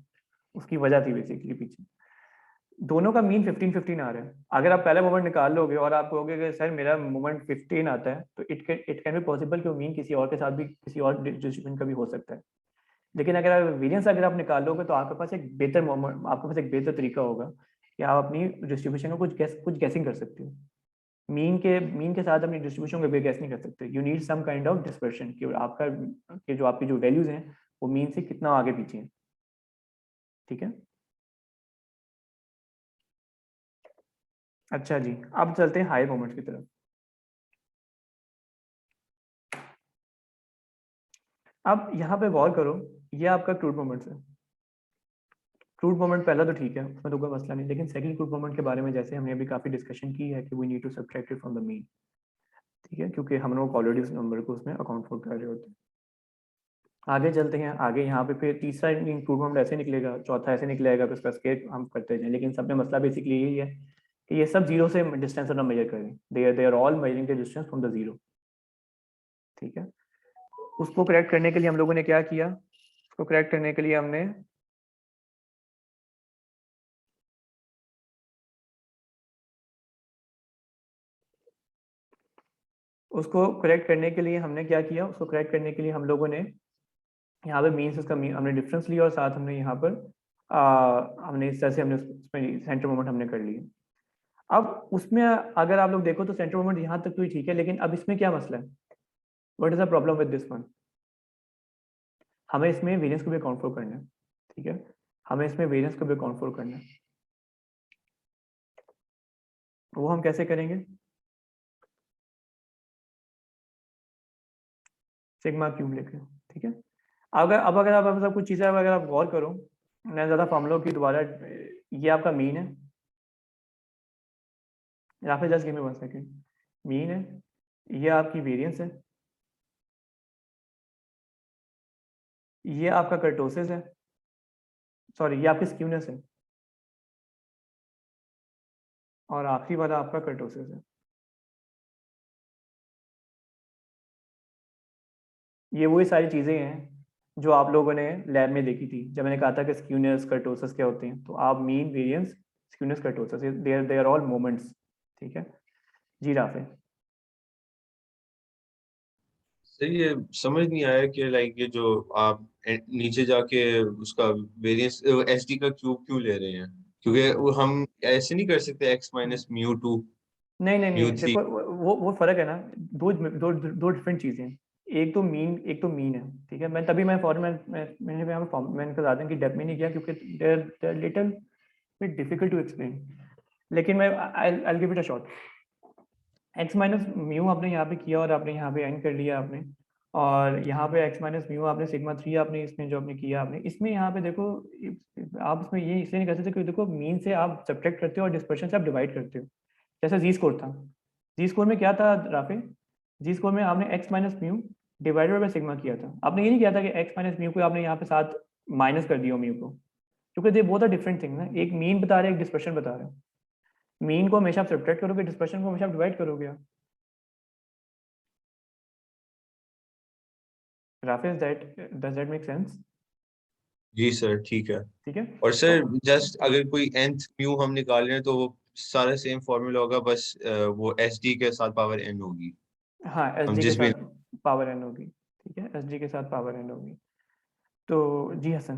उसकी वजह थी बेसिकली पीछे। दोनों का मीन 15-15 आ रहा है। अगर आप पहला मोमेंट निकाल लोगे और आप कहोगे कि सर मेरा मोमेंट 15 आता है, तो इट कैन बी पॉसिबल कि वो मीन किसी और के साथ भी किसी और डिस्ट्रीब्यूशन का भी हो सकता है। लेकिन अगर आप वेरिएंस अगर आप निकाल लोगे तो आपके पास एक बेहतर मोमेंट, आपके पास एक बेहतर तरीका होगा कि आप अपनी डिस्ट्रीब्यूशन का कुछ गैसिंग कर सकते हो। मीन के साथ अपनी डिस्ट्रीब्यूशन को गैस नहीं कर सकते। You need some kind of dispersion कि आपका कि जो आपकी जो वैल्यूज हैं वो मीन से कितना आगे पीछे हैं। ठीक है, अच्छा जी, अब चलते हैं हाई मोमेंट्स की तरफ। अब यहाँ पे गौर करो, ये आपका क्रूड मोमेंट्स है। क्रूड मोमेंट पहला तो ठीक है, उसमें तो कोई मसला नहीं, लेकिन सेकंड क्रूड मोमेंट के बारे में जैसे हमने अभी काफी डिस्कशन की है कि we need to subtract it from the mean. ठीक है, क्योंकि हम लोग ऑलरेडी उस नंबर को उसमें अकाउंट फॉर कर रहे होते हैं। आगे चलते हैं, आगे यहाँ पे फिर तीसरा इंप्रूवमेंट ऐसे निकलेगा, चौथा ऐसे निकलेगा, फिर उसका स्केल हम करते जाएं। लेकिन सब में मसला बेसिकली यही है कि ये सब जीरो से डिस्टेंस ना मेजर करें, they are all measuring the distance from the zero. ठीक है, उसको करेक्ट करने के लिए हम लोगों ने क्या किया, उसको करेक्ट करने के लिए हमने क्या किया, उसको करेक्ट करने के लिए हम लोगों ने यहाँ पे मीन्स उसका हमने डिफरेंस लिया और साथ हमने यहाँ पर हमने इस तरह से हमने उसमें सेंटर मोमेंट हमने कर लिया। अब उसमें अगर आप लोग देखो तो सेंटर मोमेंट यहाँ तक तो ही ठीक है, लेकिन अब इसमें क्या मसला है, what is the problem with this one, हमें इसमें वेरिएंस को भी अकाउंट फॉर करना है। ठीक है, हमें इसमें वेरिएंस को भी अकाउंट फॉर करना है। वो हम कैसे करेंगे, सिग्मा क्यूब लेके। ठीक है, अगर आप मतलब कुछ चीज़ें अगर आप गौर करो, मैं ज़्यादा फॉर्मूलों की दोबारा, ये आपका मीन है, या फिर just give me 1 second, mean है, ये आपकी वेरिएंस है, ये आपका कर्टोसिस है, सॉरी ये आपकी स्क्यूनेस है, और आखिरी वाला आपका कर्टोसिस है। ये वही सारी चीज़ें हैं जो आप लोगों ने लैब में देखी थी जब मैंने कहा था कि स्क्यूनेस कर्टोसिस क्या होते हैं। तो आप mean, variance, skewness, kurtosis, they are all moments. ठीक है जी राफे। सर ये समझ नहीं आया कि लाइक ये जो आप नीचे जाके उसका वेरिएंस एसडी का क्यूब क्यों ले रहे हैं, क्योंकि वो हम ऐसे नहीं कर सकते x माइनस म्यू टू नहीं नहीं म्यू नहीं, थ्री। देखो वो फर्क है ना, दो दो दो डिफरेंट चीज़ें हैं। एक तो मीन है। ठीक है, मैं तभी मैं फॉर्म मैंने यहाँ पे मैंने बता दें कि डेप्थ में नहीं किया क्योंकि they're little bit difficult to explain, लेकिन मैं I give it a shot. X minus mu आपने यहाँ पे किया और आपने यहाँ पे एंड कर लिया आपने, और यहाँ पे एक्स माइनस म्यू आपने सिग्मा 3 आपने इसमें जो आपने किया आपने इसमें यहाँ पे देखो, आप इसमें ये इसलिए नहीं कर सकते क्योंकि देखो मीन से आप सब्ट्रैक्ट करते हो और डिस्पर्शन से आप डिवाइड करते हो। जैसे जी स्कोर था, जी स्कोर में क्या था राफे, जी स्कोर में आपने x minus mu divided by sigma किया था। आपने ये नहीं किया था कि एक्स माइनस म्यू को आपने यहाँ पे साथ माइनस कर दिया म्यू को, क्योंकि they both are different thing ना, एक मीन बता रहे हैं, एक डिस्पर्शन बता रहे हैं। मीन को हमेशा आप सब्ट्रैक्ट करोगे, डिस्पर्शन को हमेशा आप डिवाइड करोगे आप। Rafi, does that make sense? जी सर ठीक है। ठीक है, और तो सर जस्ट अगर कोई nth म्यू हम निकाल रहे हैं तो वो सारा सेम फॉर्मूला होगा, बस वो एसडी के साथ पावर n होगी, हाँ एस हम डी के जिस भी। साथ पावर एन होगी। ठीक है, एस डी के साथ पावर एन होगी। तो जी हसन,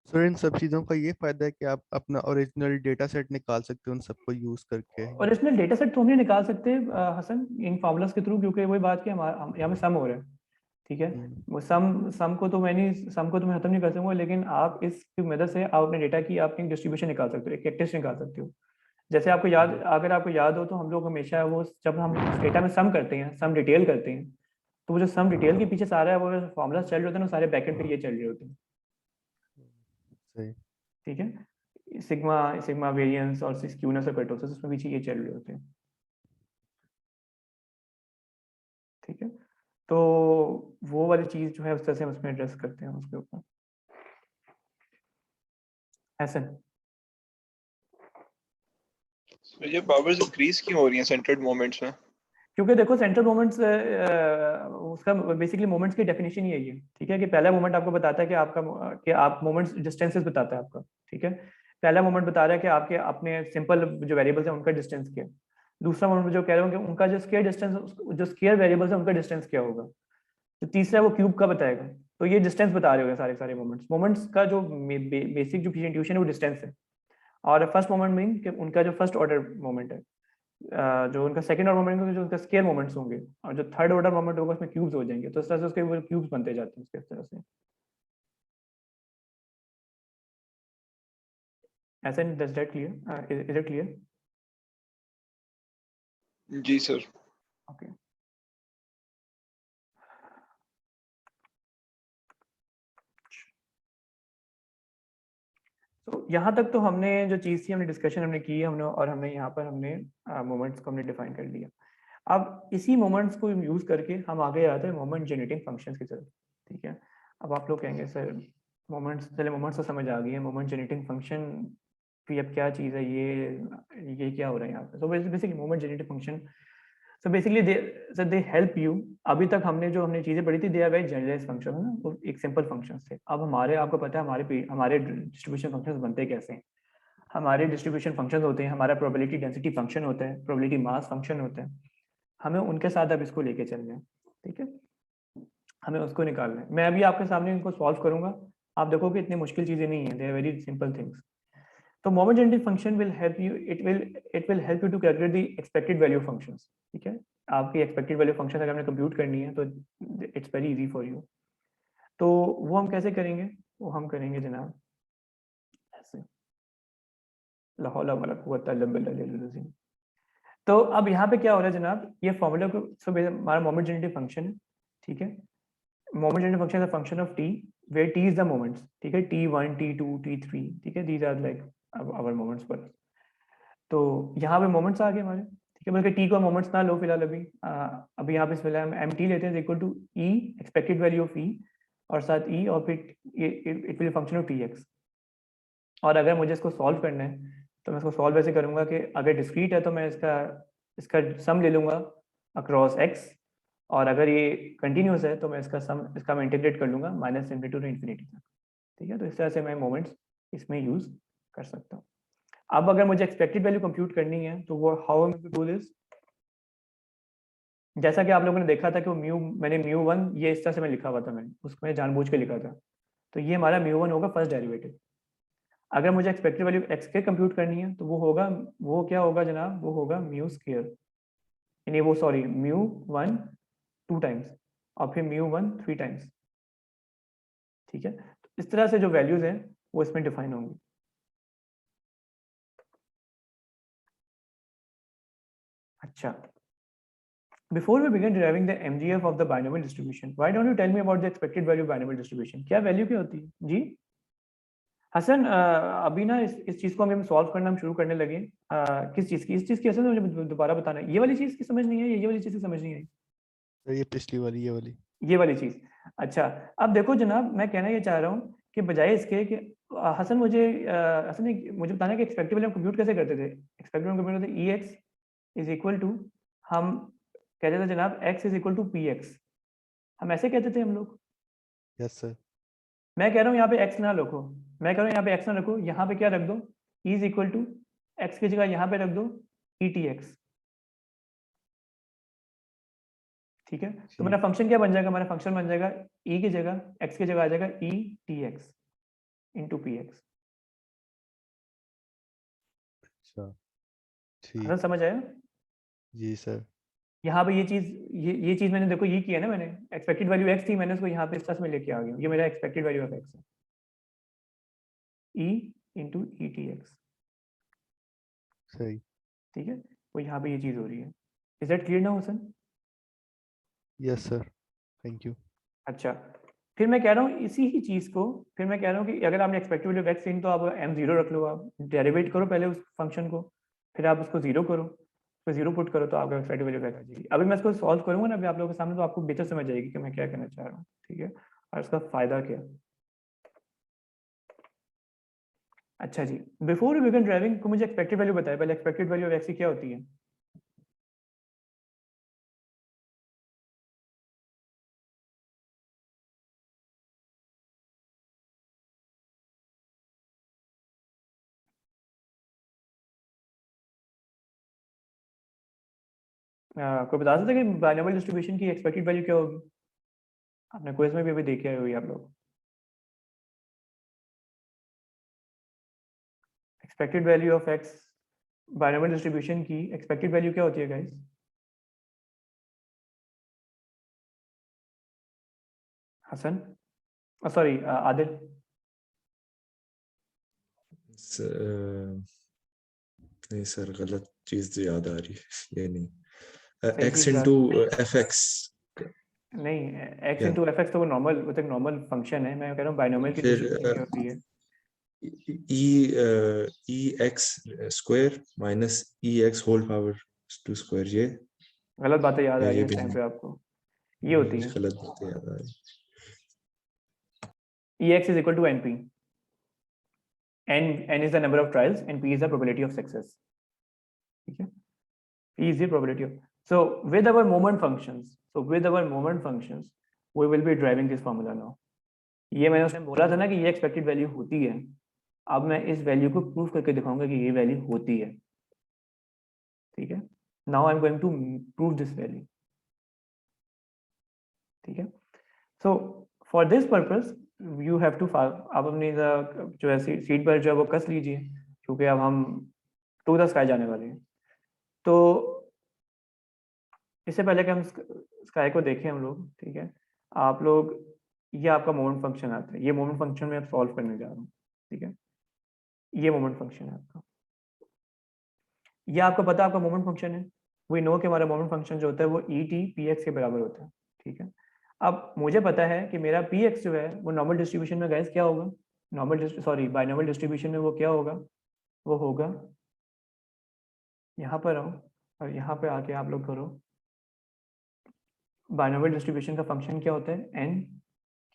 सर इन सब चीज़ों का ये फायदा है कि आप अपना ओरिजिनल डेटा सेट निकाल सकते हो उन सबको यूज़ करके। ओरिजिनल डेटा सेट तो हम नहीं निकाल सकते हसन इन फॉर्मूलाज के थ्रू, क्योंकि वही बात कि हमारा यहाँ पे सम हो रहा है। ठीक है, हम्म, वो सम को तो मैं नहीं, सम को तो मैं खत्म नहीं कर सकूंगा, लेकिन आप इसकी मदद से आप अपने डेटा की आप डिस्ट्रीब्यूशन निकाल सकते हो, एक कैरेक्टरिस्टिक निकाल सकते हो। जैसे आपको याद, अगर आपको याद हो तो हम लोग हमेशा वो जब हम डेटा में सम करते हैं, सम डिटेल करते हैं, तो वो जो सम डिटेल के पीछे सारा वो फॉर्मूला चल रहे होते हैं ना, सारे बैकेंड पे ये चल रहे होते हैं। सही। ठीक है, सिग्मा सिग्मा वेरिएंस और स्क्यूनेस और कर्टोसिस उसमें पीछे ये चल रहे होते हैं। ठीक है, तो वो वाली चीज जो है उस तरह से हम उसमें एड्रेस करते हैं उसके ऊपर। ऐसे ये पावर्स इंक्रीज क्यों हो रही हैं सेंटर्ड मोमेंट्स में? क्योंकि देखो सेंट्रल मोमेंट्स उसका बेसिकली मोमेंट्स की डेफिनेशन ही यही है, ठीक है, कि पहला मोमेंट आपको बताता है कि आपका कि आप मोमेंट्स डिस्टेंसेस बताता है आपका, ठीक है। पहला मोमेंट बता रहा है कि आपके अपने सिंपल जो वेरिएबल्स हैं उनका डिस्टेंस क्या है। दूसरा मोमेंट जो कह रहा हूँ कि उनका जो स्केयर डिस्टेंस, जो स्केयर वेरिएबल्स है उनका डिस्टेंस क्या होगा। तो तीसरा वो क्यूब का बताएगा। तो ये डिस्टेंस बता रहे होंगे सारे मोमेंट्स। मोमेंट्स का जो बेसिक जो इंट्यूशन है वो डिस्टेंस है। और फर्स्ट मोमेंट मीन कि उनका जो फर्स्ट ऑर्डर मोमेंट है, जो उनका सेकंड ऑर्डर मोमेंट होंगे जो उनका स्केयर मोमेंट्स होंगे, और जो थर्ड ऑर्डर मोमेंट होगा उसमें क्यूब्स हो जाएंगे। तो इस तरह से उसके वो क्यूब्स बनते जाते हैं इस तरह से। ऐसा नहीं, does that clear? Is it clear? जी सर। ओके। तो यहाँ तक तो हमने जो चीज़ थी हमने डिस्कशन हमने की हमने, और हमने यहाँ पर हमने मोमेंट्स को हमने डिफाइन कर लिया। अब इसी मोमेंट्स को यूज करके हम आगे आते हैं मोमेंट जनरेटिंग फंक्शंस की तरफ, ठीक है। अब आप लोग कहेंगे सर मोमेंट्स, चले मोमेंट्स तो समझ आ गई है, मोमेंट जनरेटिंग फंक्शन की अब क्या चीज़ है, ये क्या हो रहा है यहाँ पे। So basically moment generating function, so basically they help you. अभी तक हमने जो हमने चीज़ें पढ़ी थी they are very generalized function है ना, वो एक सिंपल फंक्शन थे। अब हमारे, आपको पता है हमारे डिस्ट्रीब्यूशन फंक्शंस बनते कैसे हैं। हमारे डिस्ट्रीब्यूशन फंक्शंस होते हैं, हमारा प्रोबेबिलिटी डेंसिटी फंक्शन होता है, प्रोबेबिलिटी मास फंक्शन होता है। हमें उनके साथ अब इसको लेके चलना है, ठीक है। हमें उसको निकालना है। मैं अभी आपके सामने इनको सॉल्व करूंगा, आप देखो कि इतनी मुश्किल चीजें नहीं है, they are very simple things. तो moment generating function will help you, it will help you to calculate the expected value functions, ठीक है। आपकी एक्सपेक्टेड वैल्यू फंक्शन अगर हमने कंप्यूट करनी है तो it's very easy for you. तो वो हम कैसे करेंगे? वो हम करेंगे जनाब ऐसे, ला हौला वला कुव्वता इल्ला बिल्लाह। तो अब यहाँ पे क्या हो रहा है जनाब, ये फॉर्मूला को, हमारा मोमेंट जनरेटिंग फंक्शन है, ठीक है। Moment generating function is a function of t, where t is the moments, ठीक है। T1 T2 T3, ठीक है, these are like our moments पर। तो यहाँ पे मोमेंट्स आ गए हमारे, ठीक है। बल्कि टी को मोमेंट्स ना लो फिलहाल अभी यहाँ पे फिलहाल हम एम टी लेते हैं equal to E expected value of E, और साथ ई, और फिर it will function of T X. और अगर मुझे इसको सॉल्व करना है तो मैं इसको सॉल्व ऐसे करूंगा कि अगर डिस्क्रीट है तो मैं इसका सम ले लूंगा अक्रॉस एक्स, और अगर ये कंटिन्यूस है तो मैं इसका मैं इंटीग्रेट कर लूंगा माइनस इन्फिनिटी टू इन्फिनिटी तक, ठीक है। तो इस तरह से मैं मोमेंट्स इसमें यूज कर सकता हूँ। अब अगर मुझे एक्सपेक्टेड वैल्यू कंप्यूट करनी है तो वो how am to do this, जैसा कि आप लोगों ने देखा था कि वो मैंने μ1 ये इस तरह से मैं लिखा हुआ था, मैंने उसको जानबूझ के लिखा था। तो ये हमारा μ1 होगा फर्स्ट डेरिवेटिव। अगर मुझे एक्सपेक्टेड वैल्यू एक्स के कंप्यूट करनी है तो वो क्या होगा जनाब, वो होगा म्यू स्क्वायर, यानी वो सॉरी μ1 2 टाइम्स और फिर μ1 3 टाइम्स, ठीक है। तो इस तरह से जो वैल्यूज हैं वो इसमें डिफाइन होंगी। अच्छा, before we begin deriving the MGF of the binomial distribution, why don't you tell me about the expected value binomial distribution. क्या वैल्यू क्या होती है जी हसन? अभी ना इस चीज को हम सॉल्व करना हम शुरू करने लगे। किस चीज की? इस चीज की असल में मुझे दोबारा बताना है। ये वाली चीज की समझ नहीं है, ये वाली चीज की समझ नहीं आई? सर ये पिछली वाली, ये वाली चीज। अच्छा, अब देखो जनाब, मैं कहना ये चाह रहा हूँ कि बजाय इसके कि हसन मुझे बताना कि एक्सपेक्टेड वैल्यू कंप्यूट कैसे करते थे। एक्सपेक्टेड वैल्यू कंप्यूट करते थे EX इज इक्वल टू, हम कहते थे जनाब X is equal to PX, हम ऐसे कहते थे हम लोग। Yes sir. मैं कह रहा हूँ यहाँ पे x ना रखो, मैं कह रहा हूँ यहाँ पे x ना रखो, यहाँ पे क्या रख दो, E is equal to x की जगह यहाँ पे रख दो ETX, ठीक है। तो मेरा फंक्शन क्या बन जाएगा? मेरा फंक्शन बन जाएगा E की जगह x की जगह आ जाएगा ETX इंटू PX। अच्छा अगर ठीक, समझ आया? जी सर। यहाँ पे ये चीज मैंने देखो ये किया ना, मैंने एक्सपेक्टेड वैल्यू x थी, मैंने उसको यहाँ पे इस तरह से में लेके आ गया, ये मेरा एक्सपेक्टेड वैल्यू ऑफ x है, E इंटू ETX, सही। ठीक है। तो यहाँ पे ये चीज हो रही है। इज दैट क्लियर ना हुसन? Yes sir, thank you. अच्छा, फिर मैं कह रहा हूँ इसी ही चीज को, फिर मैं कह रहा हूँ कि अगर आपने एक्सपेक्टेड वैल्यू ऑफ x तो आप m0 रख लो, आप डेरिवेट करो पहले उस फंक्शन को, फिर आप उसको 0 करो, फिर 0 पुट करो तो आपका एक्सपेक्टेड वैल्यू ऑफ x आ जाएगी। अभी मैं इसको सॉल्व करूंगा ना अभी आप लोगों के सामने, तो आपको बेहतर समझ आएगी कि मैं क्या कहना चाह रहा हूँ, ठीक है, और इसका फायदा क्या। अच्छा जी, बिफोर वी बिगिन ड्राइविंग को मुझे एक्सपेक्टेड वैल्यू बताया, पहले एक्सपेक्टेड वैल्यू ऑफ एक्स की क्या होती है? कोई बता सकता है कि बाइनोमियल डिस्ट्रीब्यूशन की एक्सपेक्टेड वैल्यू क्या होगी? आपने क्विज में भी अभी देखे हुए आप लोग। Expected value of x binomial distribution की एक्सपेक्टेड वैल्यू क्या होती है गाइस? हसन, सॉरी आदिल। नहीं सर, गलत चीज याद आ रही है, ये नहीं। सही एक्स चीज इंटू एफ एक्स। नहीं, एक्स क्या? इंटू एफ एक्स तो वो नॉर्मल, वो तो एक नॉर्मल फंक्शन है। मैं कह रहा हूँ बाइनोमियल की फिर डिस्ट्रीब्यूशन क्या होती है? E X square minus E X whole power two square, ये गलत बातें याद आ रही ये है इस भी टाइम नहीं। पे आपको। ये होती मुझे है गलत बातें याद आ रही। Ex is equal to np. n is the number of trials and p is the probability of success. ठीक है, p is the probability of, so with our moment functions we will be driving this formula now. ये मैंने उसमें बोला था ना कि ये एक्सपेक्टेड वैल्यू होती है। अब मैं इस वैल्यू को प्रूव करके दिखाऊंगा कि ये वैल्यू होती है। ठीक है, now I am going to prove this value. ठीक है, so for this purpose you have to, आप अपनी जो है सीट बेल्ट जो है वो कस लीजिए, क्योंकि अब हम टू द स्काई जाने वाले हैं। तो इससे पहले कि हम स्काई को देखें हम लोग, ठीक है, आप लोग, ये आपका मोमेंट फंक्शन आता है, ये मोमेंट फंक्शन में आप सॉल्व करने जा रहा हूँ। ठीक है, ये मोमेंट फंक्शन है आपका, ये आपको पता है आपका मोमेंट फंक्शन है। वी नो कि हमारा मोमेंट फंक्शन जो होता है वो ई टी पी एक्स के बराबर होता है। ठीक है, अब मुझे पता है कि मेरा पी एक्स जो है वो नॉर्मल डिस्ट्रीब्यूशन में गाइस क्या होगा, बाइनोमियल डिस्ट्रीब्यूशन में वो क्या होगा, वो होगा, यहाँ पर आओ और यहाँ पे आके आप लोग करो, बाइनोमियल डिस्ट्रीब्यूशन का फंक्शन क्या होता है, एन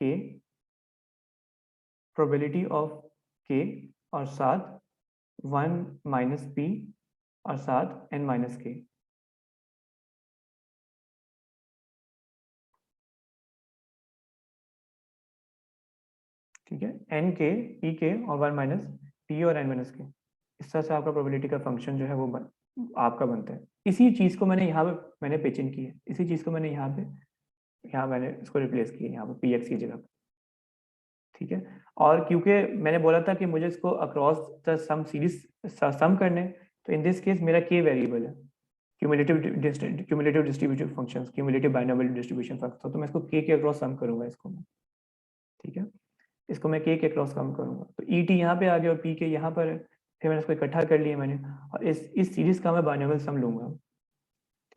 के प्रोबेबिलिटी ऑफ के और साथ 1 माइनस पी और साथ एन माइनस के। ठीक है, एन के, ई के और 1 माइनस पी और एन माइनस के, इस तरह से आपका प्रोबेबिलिटी का फंक्शन जो है वो आपका बनता है। इसी चीज़ को मैंने यहाँ पे मैंने पेच इन की है, इसी चीज़ को मैंने यहाँ मैंने इसको रिप्लेस किया यहाँ पे पी एक्स की जगह पे। ठीक है, और क्योंकि मैंने बोला था कि मुझे इसको अक्रॉस द सम सीरीज सम करने, तो इन दिस केस मेरा के वेरिएबल है, cumulative distributive functions, cumulative binomial distribution function, तो मैं इसको के अक्रॉस सम करूंगा इसको मैं। ठीक है, इसको मैं के अक्रॉस सम करूंगा, तो ई टी यहाँ पे आ गया और पी के यहाँ पर है, फिर मैंने इसको इकट्ठा कर लिया मैंने, और इस सीरीज का मैं बाइनोमियल सम लूंगा।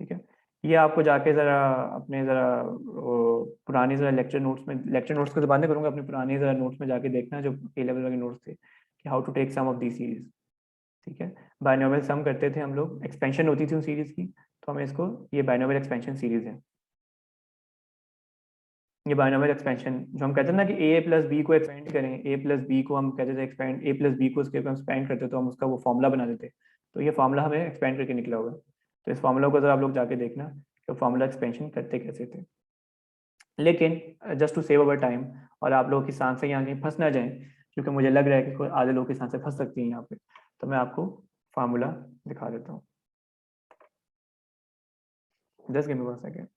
ठीक है, ये आपको जाके ज़रा अपने ज़रा पुराने ज़रा लेक्चर नोट्स को तो बाद में करूँगा, अपने पुराने ज़रा नोट्स में जाके देखना जो ए लेवल वाले नोट्स थे कि how to take sum of the series. ठीक है, बाइनोमियल सम करते थे हम लोग, एक्सपेंशन होती थी उन सीरीज की, तो हमें इसको, ये बाइनोमियल एक्सपेंशन सीरीज है, ये बाइनोमियल एक्सपेंशन जो हम कहते हैं ना कि ए प्लस बी को एक्सपेंड करें, ए प्लस बी को हम कहते थे एक्सपेंड, ए प्लस बी को उसके हम एक्सपेंड करते तो हम उसका वो फॉर्मूला बना देते, तो ये फॉर्मूला हमें एक्सपेंड करके निकला होगा। तो इस फॉर्मूला को जरा आप लोग जाके देखना कि फॉर्मूला एक्सपेंशन करते कैसे थे। लेकिन just to save our time, और आप लोगों की सांसें यहाँ कहीं फंस ना जाएं, क्योंकि मुझे लग रहा है कि कोई आधे लोगों की सांसें फंस सकती हैं यहाँ पे, तो मैं आपको फार्मूला दिखा देता हूँ। Just give me 1 second.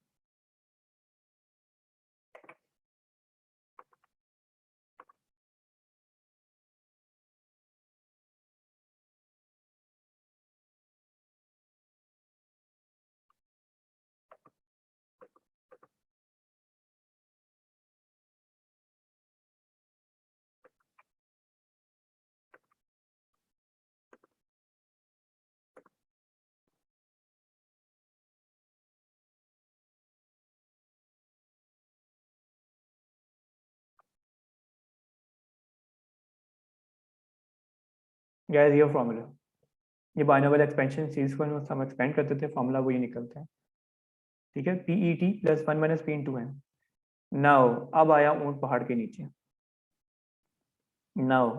Guys ये फॉर्मूला, ये बाइनोमियल एक्सपेंशन सीरीज को हम एक्सपेंड करते थे, फॉर्मूला वो ये निकलता है। ठीक है, p e t plus 1 minus p into n. Now अब आया ऊंट पहाड़ के नीचे। Now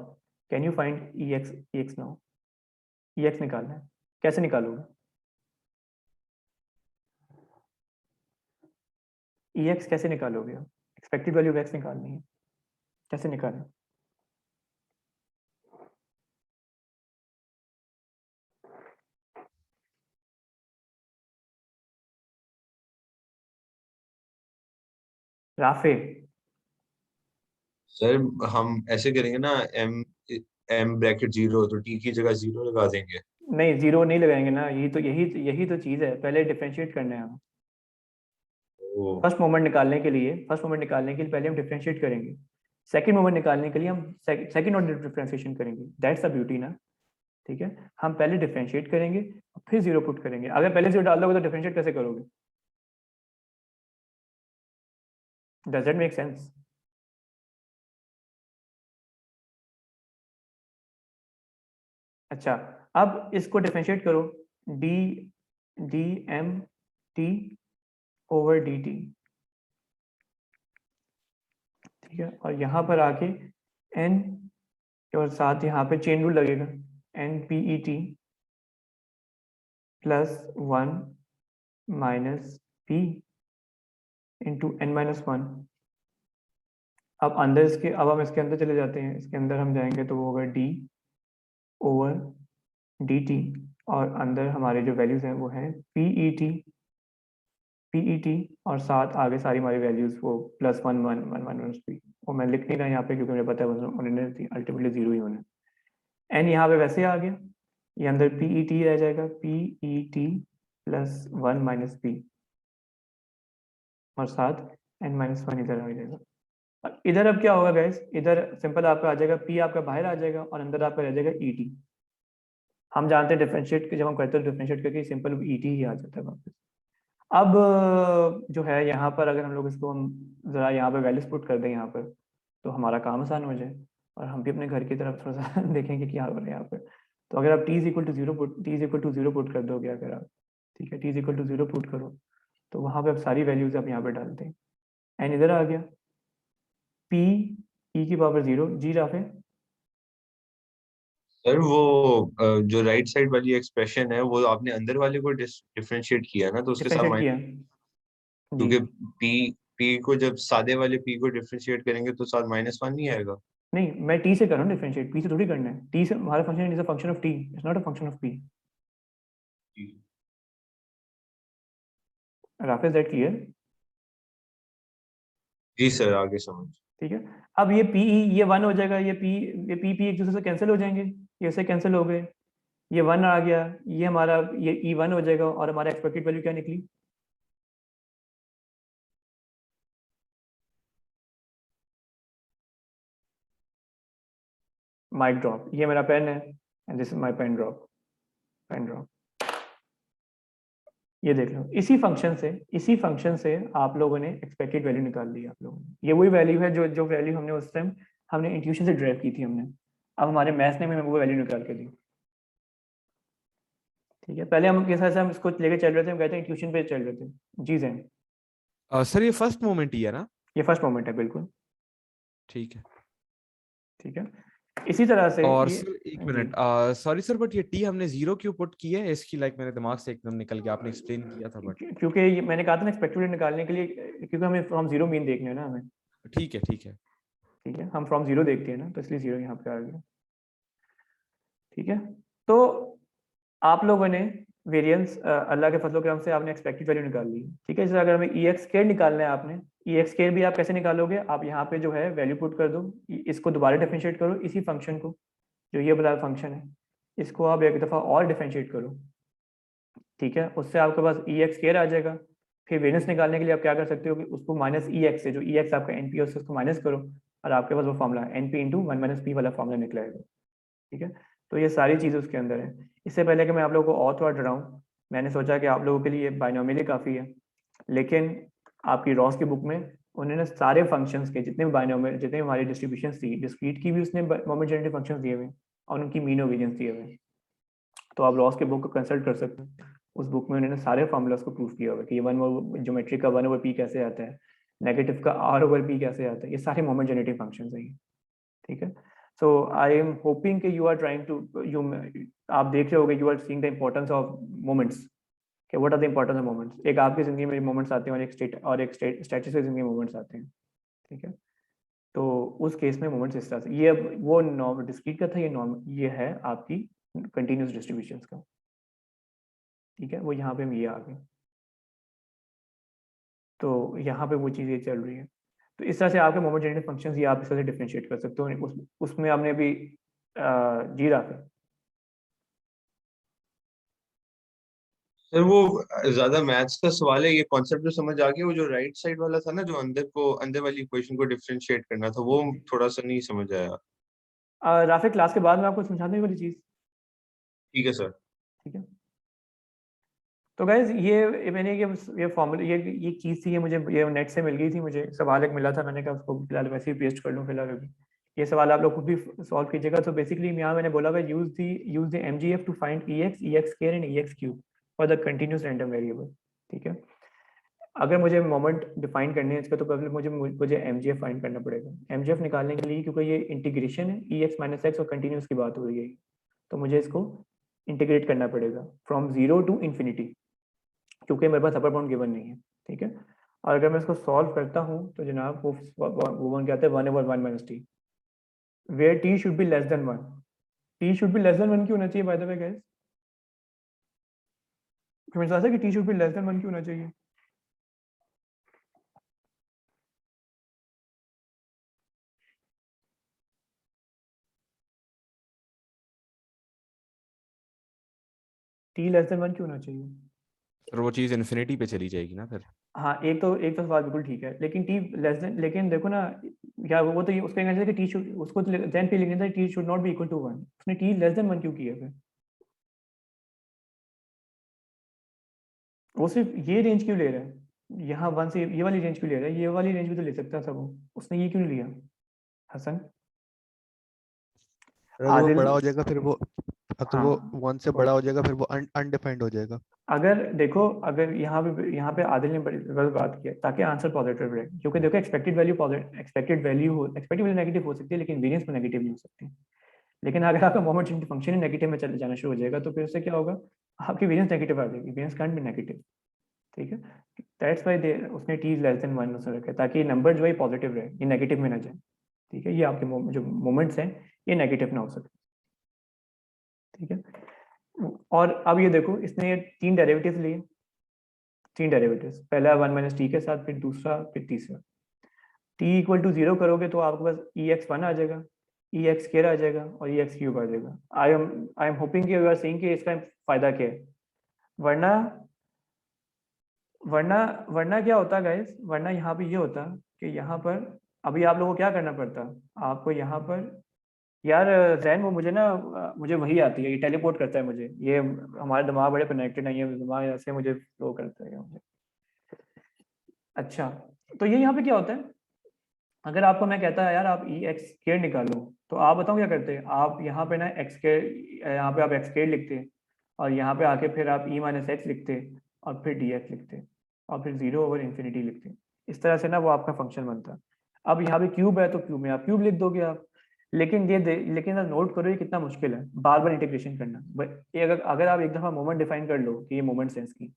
can you find EX now? EX निकालना है, कैसे निकालोगे? EX कैसे निकालोगे? एक्सपेक्टेड वैल्यू ऑफ X निकालनी है, कैसे निकालें? राफे, सर हम ऐसे करेंगे ना, m ब्रैकेट 0 तो t की जगह 0 लगा देंगे। नहीं जीरो नहीं लगाएंगे ना, यही तो चीज़ है, पहले डिफरेंशिएट करना है हमें। ओ फर्स्ट मोमेंट निकालने के लिए पहले हम डिफरेंशिएट करेंगे, सेकंड मोमेंट निकालने के लिए हम सेकंड ऑर्डर डिफरेंशिएशन करेंगे। दैट्स द ब्यूटी ना, ठीक है। हम पहले डिफरेंशिएट करेंगे फिर जीरो पुट करेंगे। अगर पहले जीरो डाल दोगे तो डिफरेंशिएट कैसे करोगे? Does that make sense? अच्छा, अब इसको डिफरेंशिएट करो, dmt ओवर dt, ठीक है। और यहाँ पर आके n और साथ यहाँ पे चेन रूल लगेगा, npet plus 1 minus p into n-1। अब हम इसके अंदर चले जाते हैं, इसके अंदर हम जाएंगे तो वो होगा d ओवर dt, और अंदर हमारे जो वैल्यूज हैं वो हैं PET और साथ आगे सारी हमारी वैल्यूज वो प्लस 1 1 1 1 1 वो मैं लिख नहीं रहा यहाँ पे क्योंकि मुझे पता है अल्टीमेटली जीरो ही होना है। एन यहाँ पे वैसे आ गया, ये अंदर PET रह जाएगा, PET प्लस 1 माइनस p, और साथ n-1 इधर आ जाएगा। और इधर अब क्या होगा गाइस, इधर सिंपल आपका आ जाएगा, p आपका बाहर आ जाएगा और अंदर आपका रह जाएगा ET। हम जानते हैं डिफरेंशिएट जब हम करते हैं डिफरेंशिएट करके सिंपल ET ही आ जाता है वापस। अब जो है यहाँ पर अगर हम लोग इसको हम ज़रा यहाँ पे वैल्यूज पुट कर दें यहाँ पर, तो हमारा काम आसान हो जाए और हम भी अपने घर की तरफ थोड़ा सा देखेंगे क्या हो रहा है यहाँ पर। तो अगर आप t is equal to zero put कर दोगे अगर आप, ठीक है, t is equal to zero put करो तो वहाँ पे आप सारी वैल्यूज आप यहाँ पे डालते हैं। एन इधर आ गया, p e की पावर 0 जी राफे, सर वो जो राइट साइड वाली एक्सप्रेशन है वो आपने अंदर वाले को डिफरेंशिएट किया ना, तो उसके साथ डिफरेंशिएट किया जी। क्योंकि p को जब सादे वाले p को डिफरेंशिएट करेंगे तो साथ -1 नहीं आएगा। नहीं, मैं t से कर रहा हूँ डिफरेंशिएट, p से थोड़ी करना है। t से हमारा function is a function of t, it's not a function of p। Rafi, that clear? जी सर, आगे समझ। ठीक है। अब ये PE ये 1 हो जाएगा, ये P एक दूसरे से कैंसिल हो जाएंगे, ये से कैंसिल हो गए, ये 1 आ गया, ये हमारा ये E1 हो जाएगा और हमारा एक्सपेक्टेड वैल्यू क्या निकली? Mic drop. ये मेरा पेन है and this is my pen drop, pen drop. ये देख लो, इसी फंक्शन से आप लोगों ने एक्सपेक्टेड वैल्यू निकाल ली आप लोगों ने। ये वही वैल्यू है जो वैल्यू हमने उस टाइम हमने इंट्यूशन से ड्राइव की थी हमने। अब हमारे मैथ्स ने हमें वो वैल्यू निकाल के दी, ठीक है। पहले हम किस तरह से हम इसको लेके चल रहे थे, हम कहते हैं ट्यूशन पे चल रहे थे। जी जैन, सर ये फर्स्ट मोमेंट ही है ना? ये फर्स्ट मोमेंट है बिल्कुल, ठीक है। ठीक है। इसी तरह से और ये, सर एक जी। मिनट, सॉरी सर, बट ये टी हमने 0 क्यों पुट की है? इसकी मेरे दिमाग से एकदम निकल गया, आपने एक्सप्लेन किया था बट। क्योंकि मैंने कहा था ना एक्सपेक्टेड वैल्यू निकालने के लिए, क्योंकि हमें फ्रॉम जीरो मीन देखने है ना हमें, ठीक है ठीक है। ठीक है। हम फ्रॉम जीरो देखते हैं ना, तो इसलिए जीरो यहाँ पे आ गया, ठीक है। तो आप लोगों ने वेरिएंस अल्लाह के फजल करम से आपने एक्सपेक्टेड वैल्यू निकाल ली, ठीक है। जैसे अगर हमें EX² निकालना है आपने, EX² भी आप कैसे निकालोगे? आप यहाँ पे जो है वैल्यू पुट कर दो, इसको दोबारा डिफरेंशिएट करो, इसी फंक्शन को जो ये बता फंक्शन है इसको आप एक दफ़ा और डिफरेंशिएट करो, ठीक है। उससे आपके पास EX² आ जाएगा। फिर वेरिएंस निकालने के लिए आप क्या कर सकते हो कि उसको माइनस EX से, जो EX आपका NP है उसको माइनस करो और आपके पास वो फॉर्मूला NP इंटू 1 - p वाला फॉर्मूला निकलेगा, ठीक है। तो ये सारी चीज़ें उसके अंदर है। इससे पहले कि मैं आप लोगों को और थोड़ा डराऊं, मैंने सोचा कि आप लोगों के लिए बाइनोमियल ही काफ़ी है, लेकिन आपकी रॉस की बुक में उन्होंने सारे फंक्शंस के जितने भी बाइनोमियल, जितने भी हमारी डिस्ट्रीब्यूशन थी, डिस्क्रीट की भी उसने मोमेंट जनरेटिव फंक्शंस दिए हुए हैं और उनकी मीन और वेरिएंस दिए हुए हैं। तो आप रॉस के बुक को कंसल्ट कर सकते हैं, उस बुक में उन्होंने सारे फार्मूलाज को प्रूफ किया हुआ है कि ये ज्योमेट्री का 1/p कैसे आता है, नेगेटिव का R/p कैसे आता है, ये सारे मोमेंट जनरेटिव फंक्शंस हैं, ठीक है। So I am hoping कि you are trying to आप देख रहे होगे, you are seeing the importance of moments. Okay, what are the importance of moments? एक आपकी जिंदगी में moments आते हैं और एक स्टैटिस की जिंदगी में moments आते हैं, ठीक है? तो उस केस में moments इस तरह से, ये वो नॉर्मल डिस्क्रीट का था, ये है आपकी कंटिन्यूस डिस्ट्रीब्यूशंस का, ठीक है? वो यहाँ पे ये आ गए, तो यहाँ पे वो चीज़ ये चल रही है। तो इस तरह से आपके मोमेंट जनरेटिव फंक्शंस ये आप इस तरह से डिफरेंशिएट कर सकते हो। उसमें हमने अभी जी राफे सर वो ज्यादा मैथ्स का सवाल है, ये कॉन्सेप्ट जो समझ आ गया, वो जो राइट साइड वाला था ना, जो अंदर वाली इक्वेशन को डिफरेंशिएट करना था, वो थोड़ा सा नहीं समझ आया। राफे क्लास के बाद में आपको समझाने वाली चीज़, ठीक है सर। ठीक है? तो गाइज मैंने ये फॉर्मूला ये चीज़ थी, ये मुझे ये नेट से मिल गई थी, मुझे सवाल एक मिला था, मैंने कहा उसको फिलहाल वैसे ही पेस्ट कर लूँ फिलहाल अभी। ये सवाल आप लोग खुद भी सॉल्व कीजिएगा। तो बेसिकली यहाँ मैंने बोला हुआ use the MGF to find EX square and EX cube for the continuous random variable, ठीक है? अगर मुझे मोमेंट डिफाइन करने हैं इसका, तो पहले मुझे MGF फाइंड करना पड़ेगा। MGF निकालने के लिए, क्योंकि ये इंटीग्रेशन है, EX माइनस एक्स और कंटिन्यूस की बात हो रही है, तो मुझे इसको इंटीग्रेट करना पड़ेगा फ्रॉम 0 टू इन्फिनिटी, क्योंकि मेरे पास अपर बाउंड गिवन नहीं है, ठीक है? और अगर मैं इसको सॉल्व करता हूँ तो जनाब वो वन क्या आता है, 1/1 minus t, where t should be less than 1। T should be less than 1 क्यों होना चाहिए बाय द वे गाइस? समझ आता है कि T should be less than 1 क्यों होना चाहिए? टी लेस देन 1 क्यों होना चाहिए? और वो चीज़ इन्फिनिटी पे चली जाएगी ना फिर। हाँ, एक तो सवाल बिल्कुल ठीक है, लेकिन टी लेस देन, लेकिन देखो ना, क्या वो तो उसका कहना है कि टी शुड, उसको देन पे लिखना था t should not be equal to 1, उसने टी लेस देन 1 क्यों किया फिर? वो सिर्फ ये रेंज क्यों ले रहा है? यहाँ 1 से ये वाली रेंज क्यों ले रहा है? ये वाली रेंज भी तो ले सकता था वो, उसने ये क्यों नहीं लिया? हसन, अगर वो आदिल, बड़ा हो जाएगा फिर वो, अगर वो हाँ 1 से बड़ा हो जाएगा फिर वो अनडिफाइंड हो जाएगा। अगर देखो, अगर यहाँ पे आदिल ने बड़ी बात किया ताकि आंसर पॉजिटिव रहे, क्योंकि देखो एक्सपेक्टेड वैल्यू नेगेटिव हो सकती है, लेकिन वेरिएंस में नेगेटिव नहीं हो सकती। लेकिन अगर आपका मोमेंट फंक्शन नेगेटिव में चले जाना शुरू हो जाएगा, तो फिर उससे क्या होगा, आपकी वेरिएंस नेगेटिव आ जाएगी, वेरिएंस कांट बी नेगेटिव, ठीक है? दैट्स व्हाई उसने टी लेस देन 1 उसने रखा है, ताकि नंबर जो है पॉजिटिव रहे, ये नेगेटिव में ना जाए, ठीक है? ये आपके जो मोमेंट्स हैं ये नेगेटिव ना हो सके, ठीक है? और अब ये देखो, इसने 3 डेरिवेटिव्स लिए, 3 डेरिवेटिव्स, पहला 1 माइनस टी के साथ, फिर दूसरा, फिर तीसरा। टी इक्वल टू 0 करोगे तो आपके पास EX1 आ जाएगा, EX स्क्वायर आ जाएगा और EX क्यूब आ जाएगा। आई एम होपिंग कि यू आर सीइंग कि इसका फायदा क्या है, वरना वरना क्या होता गाइस, वरना यहाँ पे ये होता कि यहाँ पर अभी आप लोगों को क्या करना पड़ता, आपको यहाँ पर, यार जैन वो मुझे ना, मुझे वही आती है, ये टेलीपोर्ट करता है मुझे, ये हमारे दिमाग बड़े कनेक्टेड है, ये दिमाग ऐसे मुझे फ्लो करता है मुझे। अच्छा, तो ये यहाँ पे क्या होता है, अगर आपको मैं कहता है यार आप EX स्क्वायर निकालो, तो आप बताओ क्या करते हैं, आप यहाँ पे ना एक्स स्क्वायर, यहाँ पे आप एक्स स्क्वायर लिखते हैं, और यहाँ पे आके फिर आप E माइनस एक्स लिखते, और फिर DX लिखते, और फिर 0 ओवर इन्फिनिटी लिखते। इस तरह से ना वो आपका फंक्शन बनता। अब यहाँ पे क्यूब है तो क्यूब में आप क्यूब लिख दोगे आप, लेकिन लेकिन नोट करो ये कितना मुश्किल है बार बार इंटीग्रेशन करना। ये अगर आप एक दफ़ा मोमेंट डिफाइन कर लो कि ये मोमेंट सेंस की,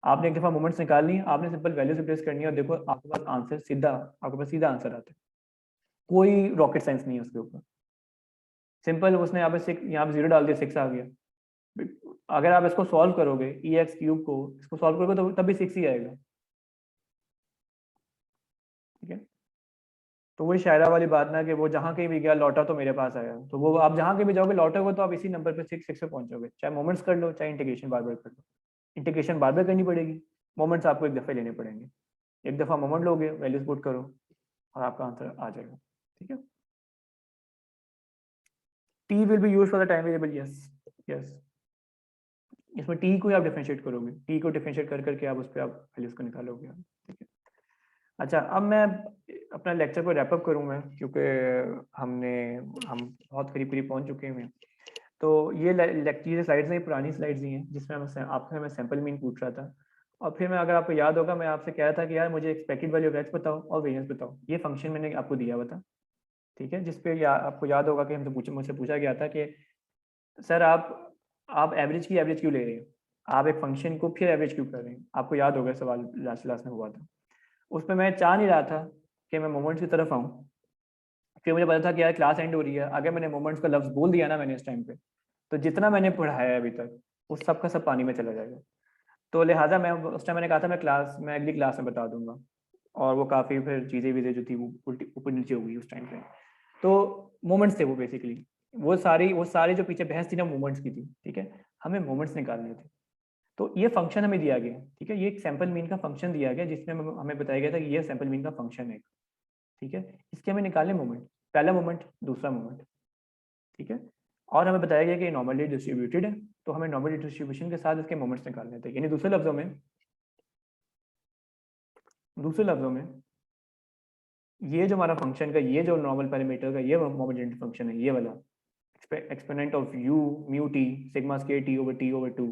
आपने एक दफ़ा मोमेंट्स निकाल ली, आपने सिंपल वैल्यूज रिप्लेस करनी है, और देखो आपके पास आंसर सीधा, आपके पास सीधा आंसर आता है, कोई रॉकेट साइंस नहीं है उसके ऊपर। सिंपल, उसने यहाँ पे 0 डाल दिया, 6 आ गया। अगर आप इसको सॉल्व करोगे, EX क्यूब को इसको सॉल्व करोगे तो तब भी 6 ही आएगा, ठीक है? तो वही शायरा वाली बात ना, कि वो जहाँ कहीं भी गया लौटा तो मेरे पास आया, तो वो आप जहाँ कहीं भी जाओगे लौटोगे तो आप इसी नंबर पे 6 पे पहुंचोगे, चाहे मोमेंट्स कर लो, चाहे इंटीग्रेशन बार बार कर लो। इंटीग्रेशन बार बार करनी पड़ेगी, मोमेंट्स आपको एक दफ़े लेने पड़ेंगे, एक दफ़ा मोमेंट लोगे, वैल्यूज पुट करो और आपका आंसर आ जाएगा, ठीक है? T will be use for the time variable, yes. इसमें टी को आप डिफरेंशिएट करोगे, टी को डिफरेंशिएट कर करके आप उस पर आप वैल्यूज को निकालोगे, ठीक है? अच्छा, अब मैं अपना लेक्चर को रैप अप करूँ मैं, क्योंकि हम बहुत करीब पहुंच चुके हैं। तो ये लेक्चर स्लाइड्स हैं, पुरानी स्लाइड्स ही हैं, जिसमें आपसे मैं सैंपल मीन पूछ रहा था, और फिर मैं, अगर आपको याद होगा, मैं आपसे कह रहा था कि यार मुझे एक्सपेक्टेड वैल्यू ऑफ एक्स बताओ और वेरिएंस बताओ। ये फंक्शन मैंने आपको दिया हुआ था, ठीक है, जिसपे आपको याद होगा कि मुझसे पूछा गया था कि सर आप एवरेज क्यों ले रहे हैं, आप एक फंक्शन को फिर एवरेज क्यों कर रहे हैं। आपको याद होगा सवाल लास्ट क्लास में हुआ था। उसमें मैं चाह नहीं रहा था कि मैं मोमेंट्स की तरफ आऊँ, फिर मुझे पता था कि यार क्लास एंड हो रही है, अगर मैंने मोमेंट्स का लफ्ज़ बोल दिया ना मैंने इस टाइम पे, तो जितना मैंने पढ़ाया है अभी तक उस सब का सब पानी में चला जाएगा। तो लिहाजा मैं उस टाइम मैंने कहा था मैं अगली क्लास में बता दूंगा, और वो काफ़ी फिर चीज़ें वीज़ें जो थी वो उल्टी ऊपर नीचे हो गई उस टाइम पे। तो मोमेंट्स थे वो बेसिकली, वो सारी जो पीछे बहस थी ना मोमेंट्स की थी, ठीक है, हमें मोमेंट्स निकालने थे। तो ये फंक्शन हमें दिया गया, ठीक है, ये एक सैंपल मीन का फंक्शन दिया गया जिसमें हमें बताया गया था कि ये सैंपल मीन का फंक्शन है, ठीक है, इसके हमें निकालने मोमेंट, पहला मोमेंट, दूसरा मोमेंट, ठीक है, और हमें बताया गया कि ये नॉर्मली डिस्ट्रीब्यूटेड है, तो हमें नॉर्मल डिस्ट्रीब्यूशन के साथ इसके मोमेंट्स निकालने थे। यानी दूसरे लफ्जों में ये जो हमारा फंक्शन का ये जो नॉर्मल पैरामीटर का ये मोमेंट फंक्शन है, ये वाला exponent of u mu t sigma square t over 2,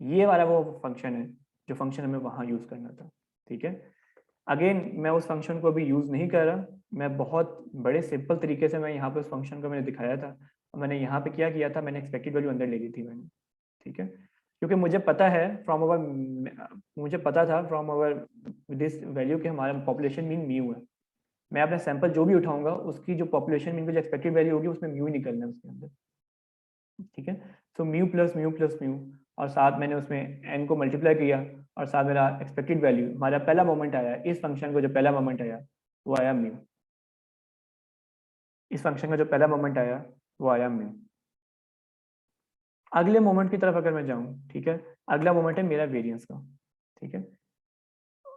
ये वाला वो फंक्शन है जो फंक्शन हमें वहाँ यूज़ करना था, ठीक है। अगेन मैं उस फंक्शन को अभी यूज़ नहीं कर रहा, मैं बहुत बड़े सिंपल तरीके से मैं यहाँ पे उस फंक्शन को मैंने दिखाया था। मैंने यहाँ पे क्या किया था, मैंने एक्सपेक्टेड वैल्यू अंदर ले ली थी मैंने, ठीक है, क्योंकि मुझे पता था फ्रॉम अवर दिस वैल्यू कि हमारा पॉपुलेशन मीन म्यू है। मैं अपना सैंपल जो भी उठाऊंगा उसकी जो पॉपुलेशन मीन की जो एक्सपेक्टेड वैल्यू होगी उसमें म्यू ही निकलना है उसके अंदर, ठीक है। सो म्यू प्लस म्यू और साथ मैंने उसमें n को मल्टीप्लाई किया और साथ मेरा एक्सपेक्टेड वैल्यू हमारा पहला मोमेंट आया, इस फंक्शन को जो पहला मोमेंट आया वो आया म्यू, इस फंक्शन का जो पहला मोमेंट आया वो आया म्यू। अगले मोमेंट की तरफ अगर मैं जाऊं, ठीक है, अगला मोमेंट है मेरा वेरिएंस का, ठीक है,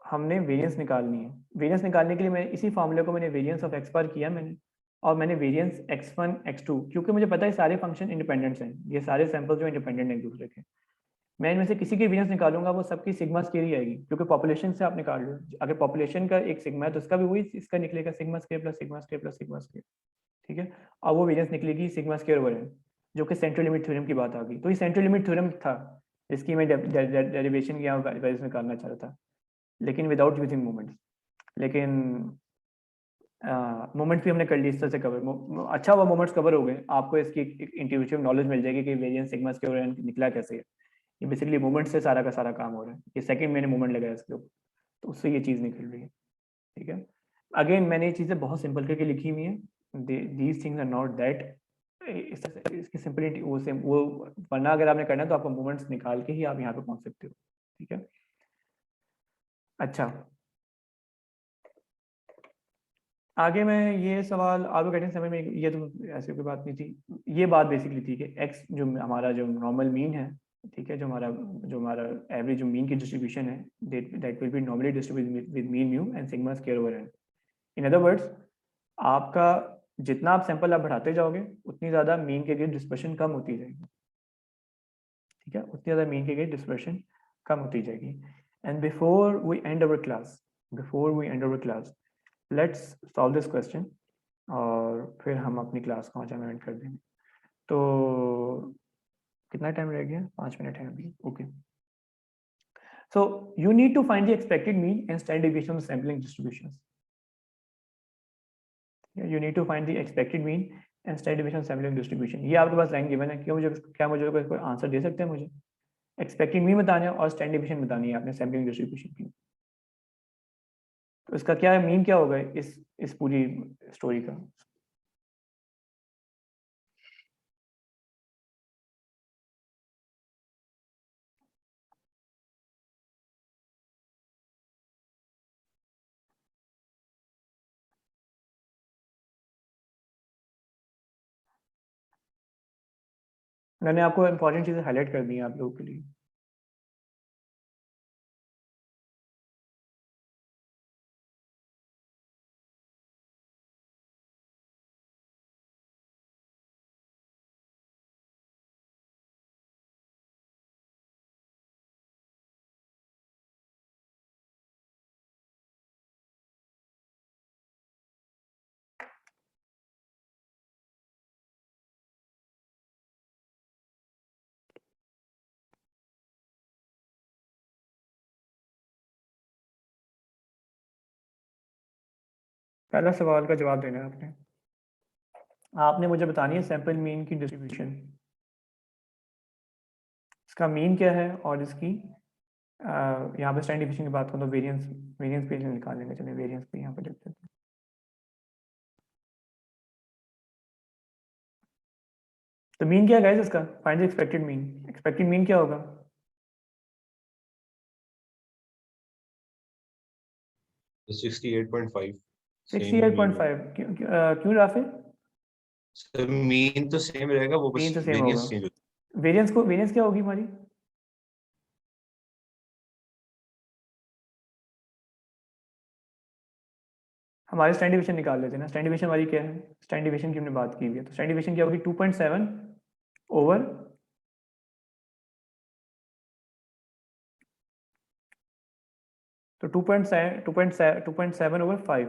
हमने वेरिएंस निकालनी है। वेरिएंस निकालने के लिए मैं इसी फॉर्मूले को मैंने वेरिएंस ऑफ एक्स बार किया मैंने, और मैंने वेरिएंस x1 x2, क्योंकि मुझे पता है सारे फंक्शन इंडिपेंडेंट्स हैं, ये सारे सैंपल जो इंडिपेंडेंट हैं एक दूसरे के, मैं इनमें से किसी की वेरिएंस निकालूंगा वो सबकी सिग्मा स्क्वायर ही आएगी, क्योंकि पॉपुलेशन से आप निकाल लो, अगर पॉपुलेशन का एक सिग्मा है तो इसका भी वही इसका निकलेगा sigma square plus sigma square plus sigma square, ठीक है, और वो वेरिएंस निकलेगी सिग्मा स्क्वायर ओवर n, जो कि सेंट्रल लिमिट थ्योरम की बात आ गई। तो ये सेंट्रल लिमिट थ्योरम था जिसकी मैं डेरिवेशन या वैल्यूज निकालना चाह रहा था, लेकिन विदाउट यूजिंग मोमेंट्स। लेकिन मोमेंट्स भी हमने कर ली इस तरह से कवर, अच्छा हुआ मोमेंट्स कवर हो गए, आपको इसकी एक इंट्यूटिव नॉलेज मिल जाएगी कि variance sigma square over n निकला कैसे है। ये बेसिकली मोमेंट से सारा का सारा काम हो रहा है, ये सेकंड मैंने मोमेंट लगाया इसके ऊपर, तो उससे ये चीज़ निकल रही है, ठीक है। अगेन मैंने ये चीज़ें बहुत सिंपल करके लिखी हुई हैं, these things are not that, इसकी सिंपलिटी वो वरना अगर आपने करना है तो आपको मोमेंट्स निकाल के ही आप यहाँ पे पहुँच सकते हो, ठीक है। अच्छा, आगे मैं ये सवाल आपको कहते हैं समझ में, ये तो ऐसी कोई बात नहीं थी, ये बात बेसिकली थी कि एक्स जो हमारा जो नॉर्मल मीन है, ठीक है, जो हमारा एवरेज जो मीन की डिस्ट्रीब्यूशन है, that will be normally distributed with mean mu and sigma square over n। In other words, आपका जितना आप सैंपल आप बढ़ाते जाओगे उतनी ज़्यादा मीन के गिर्द डिस्पर्शन कम होती जाएगी, ठीक है, उतनी ज़्यादा मीन के गिर्द डिस्पर्शन कम होती जाएगी। And before we end our class let's solve this question, और फिर हम अपनी क्लास को यहाँ एंड कर देंगे। तो कितना टाइम रह गया, 5 मिनट है अभी, okay. So you need to find the expected mean and standard deviation of sampling distributions, you need to find the expected mean and standard deviation sampling distribution। ये आपके पास लाइन गिवन है, क्या मुझे कोई आंसर दे सकते हैं मुझे? एक्सपेक्टेड मीन बताना है और स्टैंडर्ड डेविएशन बतानी है आपने सैम्पलिंग डिस्ट्रीब्यूशन की। तो इसका क्या मीन क्या होगा इस पूरी स्टोरी का? मैंने आपको इंपॉर्टेंट चीजें हाईलाइट कर दी हैं आप लोगों के लिए। पहला सवाल का जवाब देना है आपने। आपने मुझे बतानी है सैंपल मीन की डिस्ट्रीब्यूशन, इसका मीन क्या है और इसकी यहाँ पे स्टैंडर्ड डिवीजन की बात करूँ तो वेरिएंस वेरिएंस पे निकाल लेंगे। चलिए वेरिएंस पे यहाँ पे लिख देते हैं। तो मीन क्या है गाइस इसका? Find the expected mean. Expected mean क्या होगा? 68.5 68.5। क्यों राफिल? सर मीन तो सेम रहेगा, वो बस मीन तो सेम वेरिएंस होगा। चेंज होगा। वेरिएंस क्या होगी हमारी? हमारे स्टैंडर्ड डिवीजन निकाल लेते हैं ना। स्टैंडर्ड डिवीजन हमारी क्या है? स्टैंडर्ड डिवीजन की हमने बात की हुई है, तो स्टैंडर्ड डिवीजन क्या होगी? 2.7 ओवर तो 2.7 ओवर 5,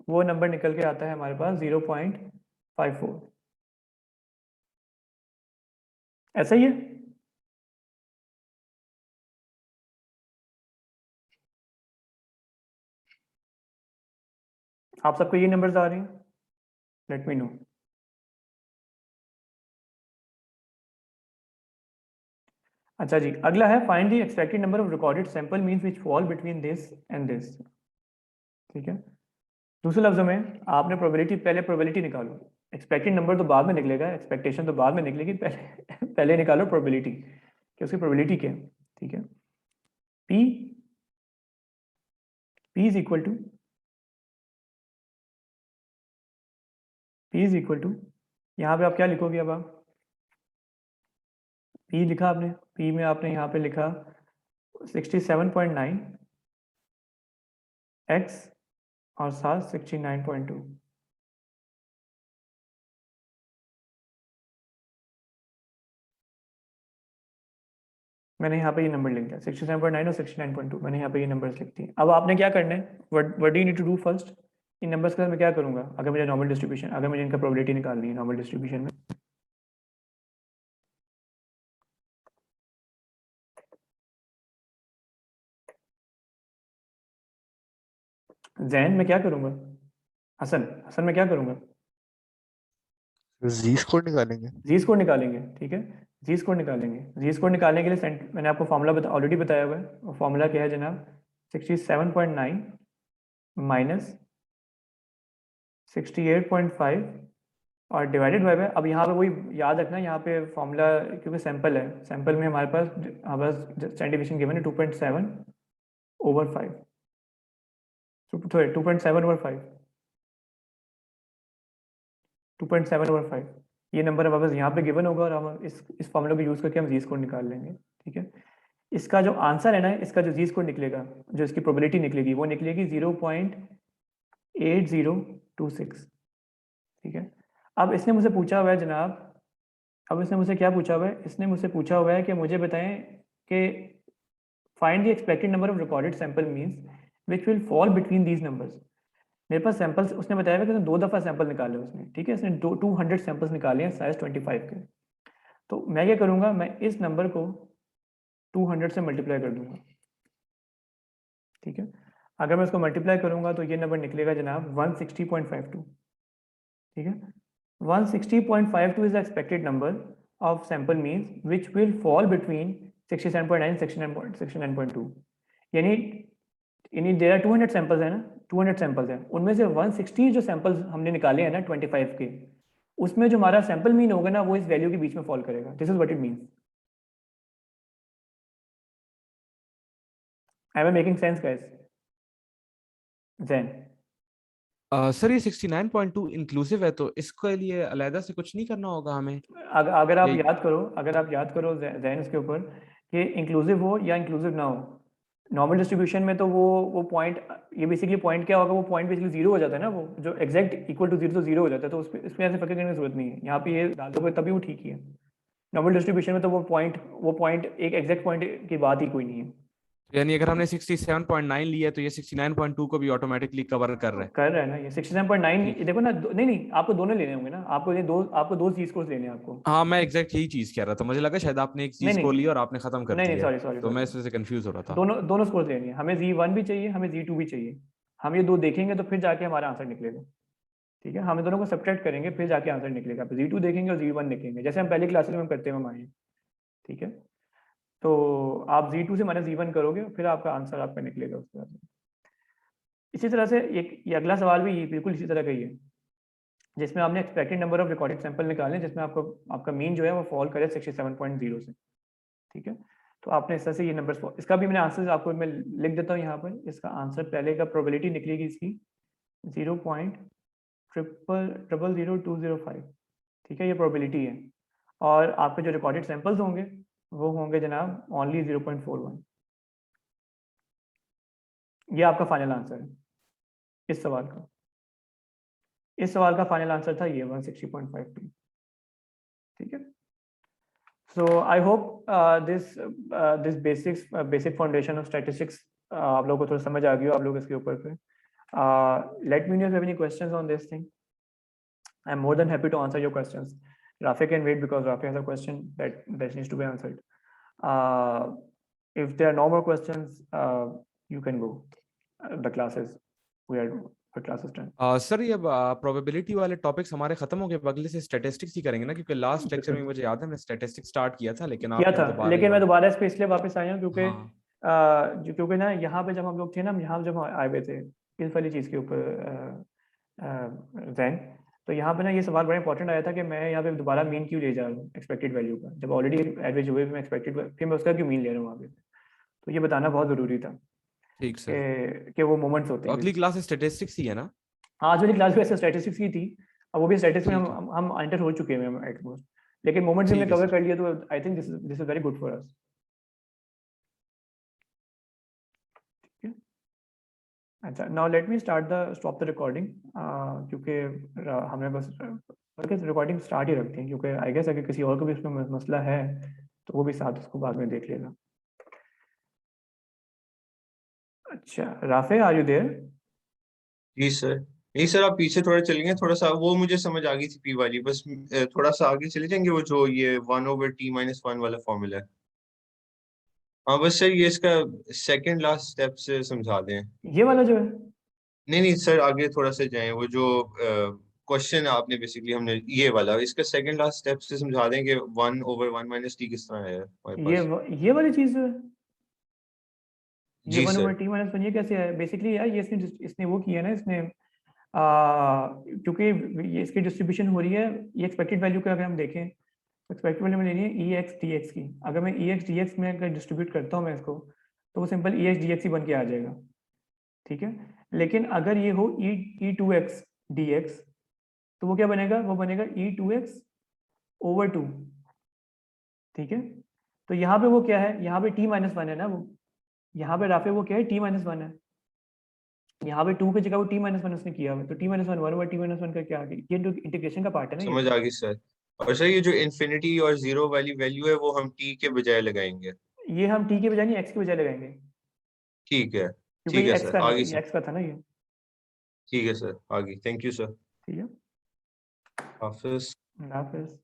वो नंबर निकल के आता है हमारे पास 0.54। ऐसा ही है। आप सबको ये नंबर्स आ रहे हैं? Late me no. अच्छा जी, अगला है find the expected number of recorded sample means which fall between this and this. ठीक है, दूसरे लफ्जों में आपने प्रोबेबिलिटी, पहले प्रोबेबिलिटी निकालो। एक्सपेक्टेड नंबर तो बाद में निकलेगा, एक्सपेक्टेशन तो बाद में निकलेगी, पहले पहले निकालो प्रोबेबिलिटी कि उसकी प्रोबेबिलिटी क्या है। ठीक है, P इज इक्वल टू यहाँ पे आप क्या लिखोगे? अब आप P लिखा आपने, P में आपने यहाँ पे लिखा 67.9 x और साथ 69.2। मैंने यहाँ पे ये नंबर लिख दिया 67.9 और 69.2, मैंने यहाँ पे ये नंबर्स लिख दिए। अब आपने क्या करना है? What do you need to do first? इन नंबर्स के साथ मैं क्या करूँगा? अगर मुझे नॉर्मल डिस्ट्रीब्यूशन, अगर मुझे इनका प्रोबेबिलिटी निकालनी है नॉर्मल डिस्ट्रीब्यूशन में, जैन मैं क्या करूँगा? हसन मैं क्या करूँगा? जी स्कोर निकालेंगे। जी स्कोर निकालेंगे। ठीक है, जी स्कोर निकालेंगे। जी स्कोर निकालने के लिए मैंने आपको फॉर्मूला ऑलरेडी बताया हुआ है। वो फॉर्मूला क्या है जनाब? 67.9 माइनस 68.5 और डिवाइडेड बाय में। अब यहाँ पे वही याद रखना, यहाँ पे फॉर्मूला क्योंकि सैंपल है, सैंपल में हमारे पास स्टैंडर्ड डिवीजन गिवन है 2.7 ओवर 5, 2.7 ओवर 5, 2.7 ओवर 5 ये नंबर हमारे पास यहाँ पे गिवन होगा और हम इस फॉर्मूला को यूज़ करके हम जी स्कोर निकाल लेंगे। ठीक है, इसका जो आंसर है ना, इसका जो जी स्कोर निकलेगा, जो इसकी प्रोबेबिलिटी निकलेगी, वो निकलेगी 0.8026। ठीक है, अब इसने मुझसे पूछा हुआ है जनाब, अब इसने मुझसे क्या पूछा हुआ है? इसने मुझसे पूछा हुआ है कि मुझे बताएं कि find the expected number of recorded sample means which will fall between these numbers. मेरे पास सैंपल्स, उसने बताया कि उसने 2 दफ़ा सैंपल निकाले उसने। ठीक है, इसने 200 सैंपल्स निकाले हैं साइज 25 के। तो मैं क्या करूँगा? मैं इस नंबर को 200 से मल्टीप्लाई कर दूंगा। ठीक है, अगर मैं इसको मल्टीप्लाई करूँगा तो ये नंबर निकलेगा जनाब 160.52। ठीक है, 160.52 is the expected number of sample means which will fall between 67.9 69.2। यानी देयर आर 200 सैंपल्स है ना, 200 सैंपल्स हैं, उनमें से 160 जो सैंपल्स हमने निकाले हैं ना 25 के, उसमें जो हमारा सैंपल मीन होगा ना वो इस वैल्यू के बीच में फॉल करेगा। This is what it means. I am making sense guys? Jain sir ये 69.2 इंक्लूसिव है, तो इसके लिए अलहदा से कुछ नहीं करना होगा हमें? अगर आप ये- याद करो जैन इसके ऊपर कि इंक्लूसिव हो या इंक्लूसिव ना हो, नॉर्मल डिस्ट्रीब्यूशन में तो वो पॉइंट, ये बेसिकली पॉइंट क्या होगा? वो पॉइंट बेसिकली जीरो हो जाता है ना, वो जो एग्जैक्ट इक्वल टू जीरो तो जीरो हो जाता है, तो इसमें ऐसे फिक्र करने की जरूरत नहीं है। यहाँ पे ये डाल दोगे तभी वो ठीक ही है। नॉर्मल डिस्ट्रीब्यूशन में तो वो पॉइंट एक एग्जैक्ट पॉइंट की बात ही कोई नहीं है। यानी अगर हमने 67.9 लिया है तो ये 69.2 को भी ऑटोमेटिकली कवर कर रहा है। कर रहा है ना ये 67.9। ठीक। देखो ना, नहीं आपको दोनों लेने होंगे ना, आपको दो जी स्कोर्स लेने हैं आपको। हाँ, मैं एग्जैक्ट यही चीज कह रहा था, मुझे लगा शायद आपने एक चीज को नहीं लिया और आपने खत्म कर नहीं दिया, सॉरी तो मैं इसमें से कंफ्यूज हो रहा था। दोनों स्कोर्स लेने हैं हमें। Z1 भी चाहिए, हमें Z2 भी चाहिए। हम ये दो देखेंगे तो फिर जाके हमारा आंसर निकलेगा। ठीक है, हम इन दोनों को सब्ट्रैक्ट करेंगे फिर जाके आंसर निकलेगा। Z2 देखेंगे और Z1 लिखेंगे, जैसे हम पहली क्लासेस में करते हुए आए। ठीक है, तो आप Z2 से माइनस Z1 करोगे, फिर आपका आंसर आपका निकलेगा उसके बाद। इसी तरह से एक ये अगला सवाल भी बिल्कुल इसी तरह का ही है, जिसमें आपने expected number of recorded sample निकाले, जिसमें आपको आपका मीन जो है वो फॉल करे 67.0 से। ठीक है, तो आपने इस तरह से ये नंबर, इसका भी मैंने आंसर आपको मैं लिख देता हूँ यहाँ पर। इसका आंसर पहले का प्रोबेबिलिटी निकलेगी इसकी 0.000205। ठीक है, ये प्रोबेबिलिटी है, और आपके जो रिकॉर्डेड सैंपल्स होंगे वो होंगे जनाब ओनली 0.41। ये आपका फाइनल आंसर है इस सवाल का। इस सवाल का फाइनल आंसर था ये 160.52। ठीक है, so I hope this basic foundation of statistics आप लोगों को थोड़ा समझ आ गई हो आप लोग इसके ऊपर पे। Let me know if you have any questions on this thing. I am more than happy to answer your questions. Rafi can wait because Rafi has a question that needs to be answered. If there are no more questions, you can go. The classes the class is done. Sir ये probability वाले topics हमारे खत्म हो गए, अगले से statistics ही करेंगे ना, क्योंकि लास्ट लेक्चर में मुझे याद है मैं स्टैटिस्टिक्स स्टार्ट किया था, लेकिन किया आपने था, दोबारा लेकिन मैं दोबारा इस पे इसलिए वापस आया हूँ क्योंकि हाँ। क्योंकि ना यहाँ पे जब हम लोग थे ना, यहाँ जब आए हुए थे इस वाली चीज़ के ऊपर जैन, तो यहाँ पे ना ये सवाल बड़ा इंपॉर्टेंट आया था कि मैं यहाँ पे दोबारा मीन क्यों ले जा रहा हूँ एक्सपेक्टेड वैल्यू का, जब ऑलरेडी एवरेज हुए मैं एक्सपेक्टेड, फिर मैं उसका क्यों मीन ले रहा हूँ वहाँ पे। तो ये बताना बहुत ज़रूरी था ठीक सर, कि वो मोमेंट्स होते हैं। अगली क्लास स्टैटिस्टिक्स ही है ना? आज वाली क्लास वैसे स्टैटिस्टिक्स की थी, अब वो भी स्टैटिस्टिक्स में ठीक है। हम एंटर हो चुके हैं एटमोस्ट, लेकिन मोमेंट्स भी हमने ठीक है कवर सर। कर लिया, तो I think this is very good for us. अच्छा, now let me stop the recording, क्योंकि हमें बस रिकॉर्डिंग स्टार्ट ही रखते हैं, क्योंकि आई गेस अगर किसी और को भी इसमें मसला है तो वो भी साथ उसको बाद में देख लेगा। अच्छा, राफे आर यू देयर? जी सर। नहीं सर, आप पीछे थोड़ा चलेंगे, थोड़ा सा वो मुझे समझ आ गई थी पी वाली, बस थोड़ा सा आगे चले जाएंगे, वो जो ये 1/t-1 वाला फॉर्मूला है। हाँ बस सर ये इसका सेकंड लास्ट स्टेप से समझा दें। ये वाला जो है, नहीं नहीं सर, आगे थोड़ा सा जाएं, वो जो क्वेश्चन आपने बेसिकली हमने ये वाला, इसका सेकंड लास्ट स्टेप से समझा दें कि 1/1 - t किस तरह है हमारे पास। ये वाली चीज जो है, ये जी 1/t-1 ये कैसे है? बेसिकली यार ये इसने वो किया ना, इसने क्योंकि ये इसकी डिस्ट्रीब्यूशन हो रही है, ये एक्सपेक्टेड वैल्यू का अगर हम देखें तो एक्सपेक्टेड वैल्यू में लेनी है EX DX की। अगर मैं EX DX में अगर डिस्ट्रीब्यूट करता हूँ मैं इसको, तो वो सिंपल EX DX ही बन के आ जाएगा। ठीक है, लेकिन अगर ये हो E2X DX, तो वो क्या बनेगा? वो बनेगा E2X/2। ठीक है, तो यहाँ पे वो क्या है, यहाँ पे t-1 है ना, वो यहाँ पे राफे वो क्या है, t-1 है। यहाँ पे 2 की जगह वो t-1 उसने किया हुआ है, तो t-1 1/t-1 का क्या आ गया, ये इंटीग्रेशन का पार्ट है ना ये। समझ आ गई सर। और सर ये जो इन्फिनिटी और जीरो वाली वैल्यू है वो हम t के बजाय लगाएंगे। ये हम t के बजाय नहीं x के बजाय लगाएंगे, ठीक है क्योंकि ये x सर, का है, आगे ये सर। x का था ना ये। ठीक है सर, आगे। Thank you sir. ठीक है, हाफिज। हाफिज।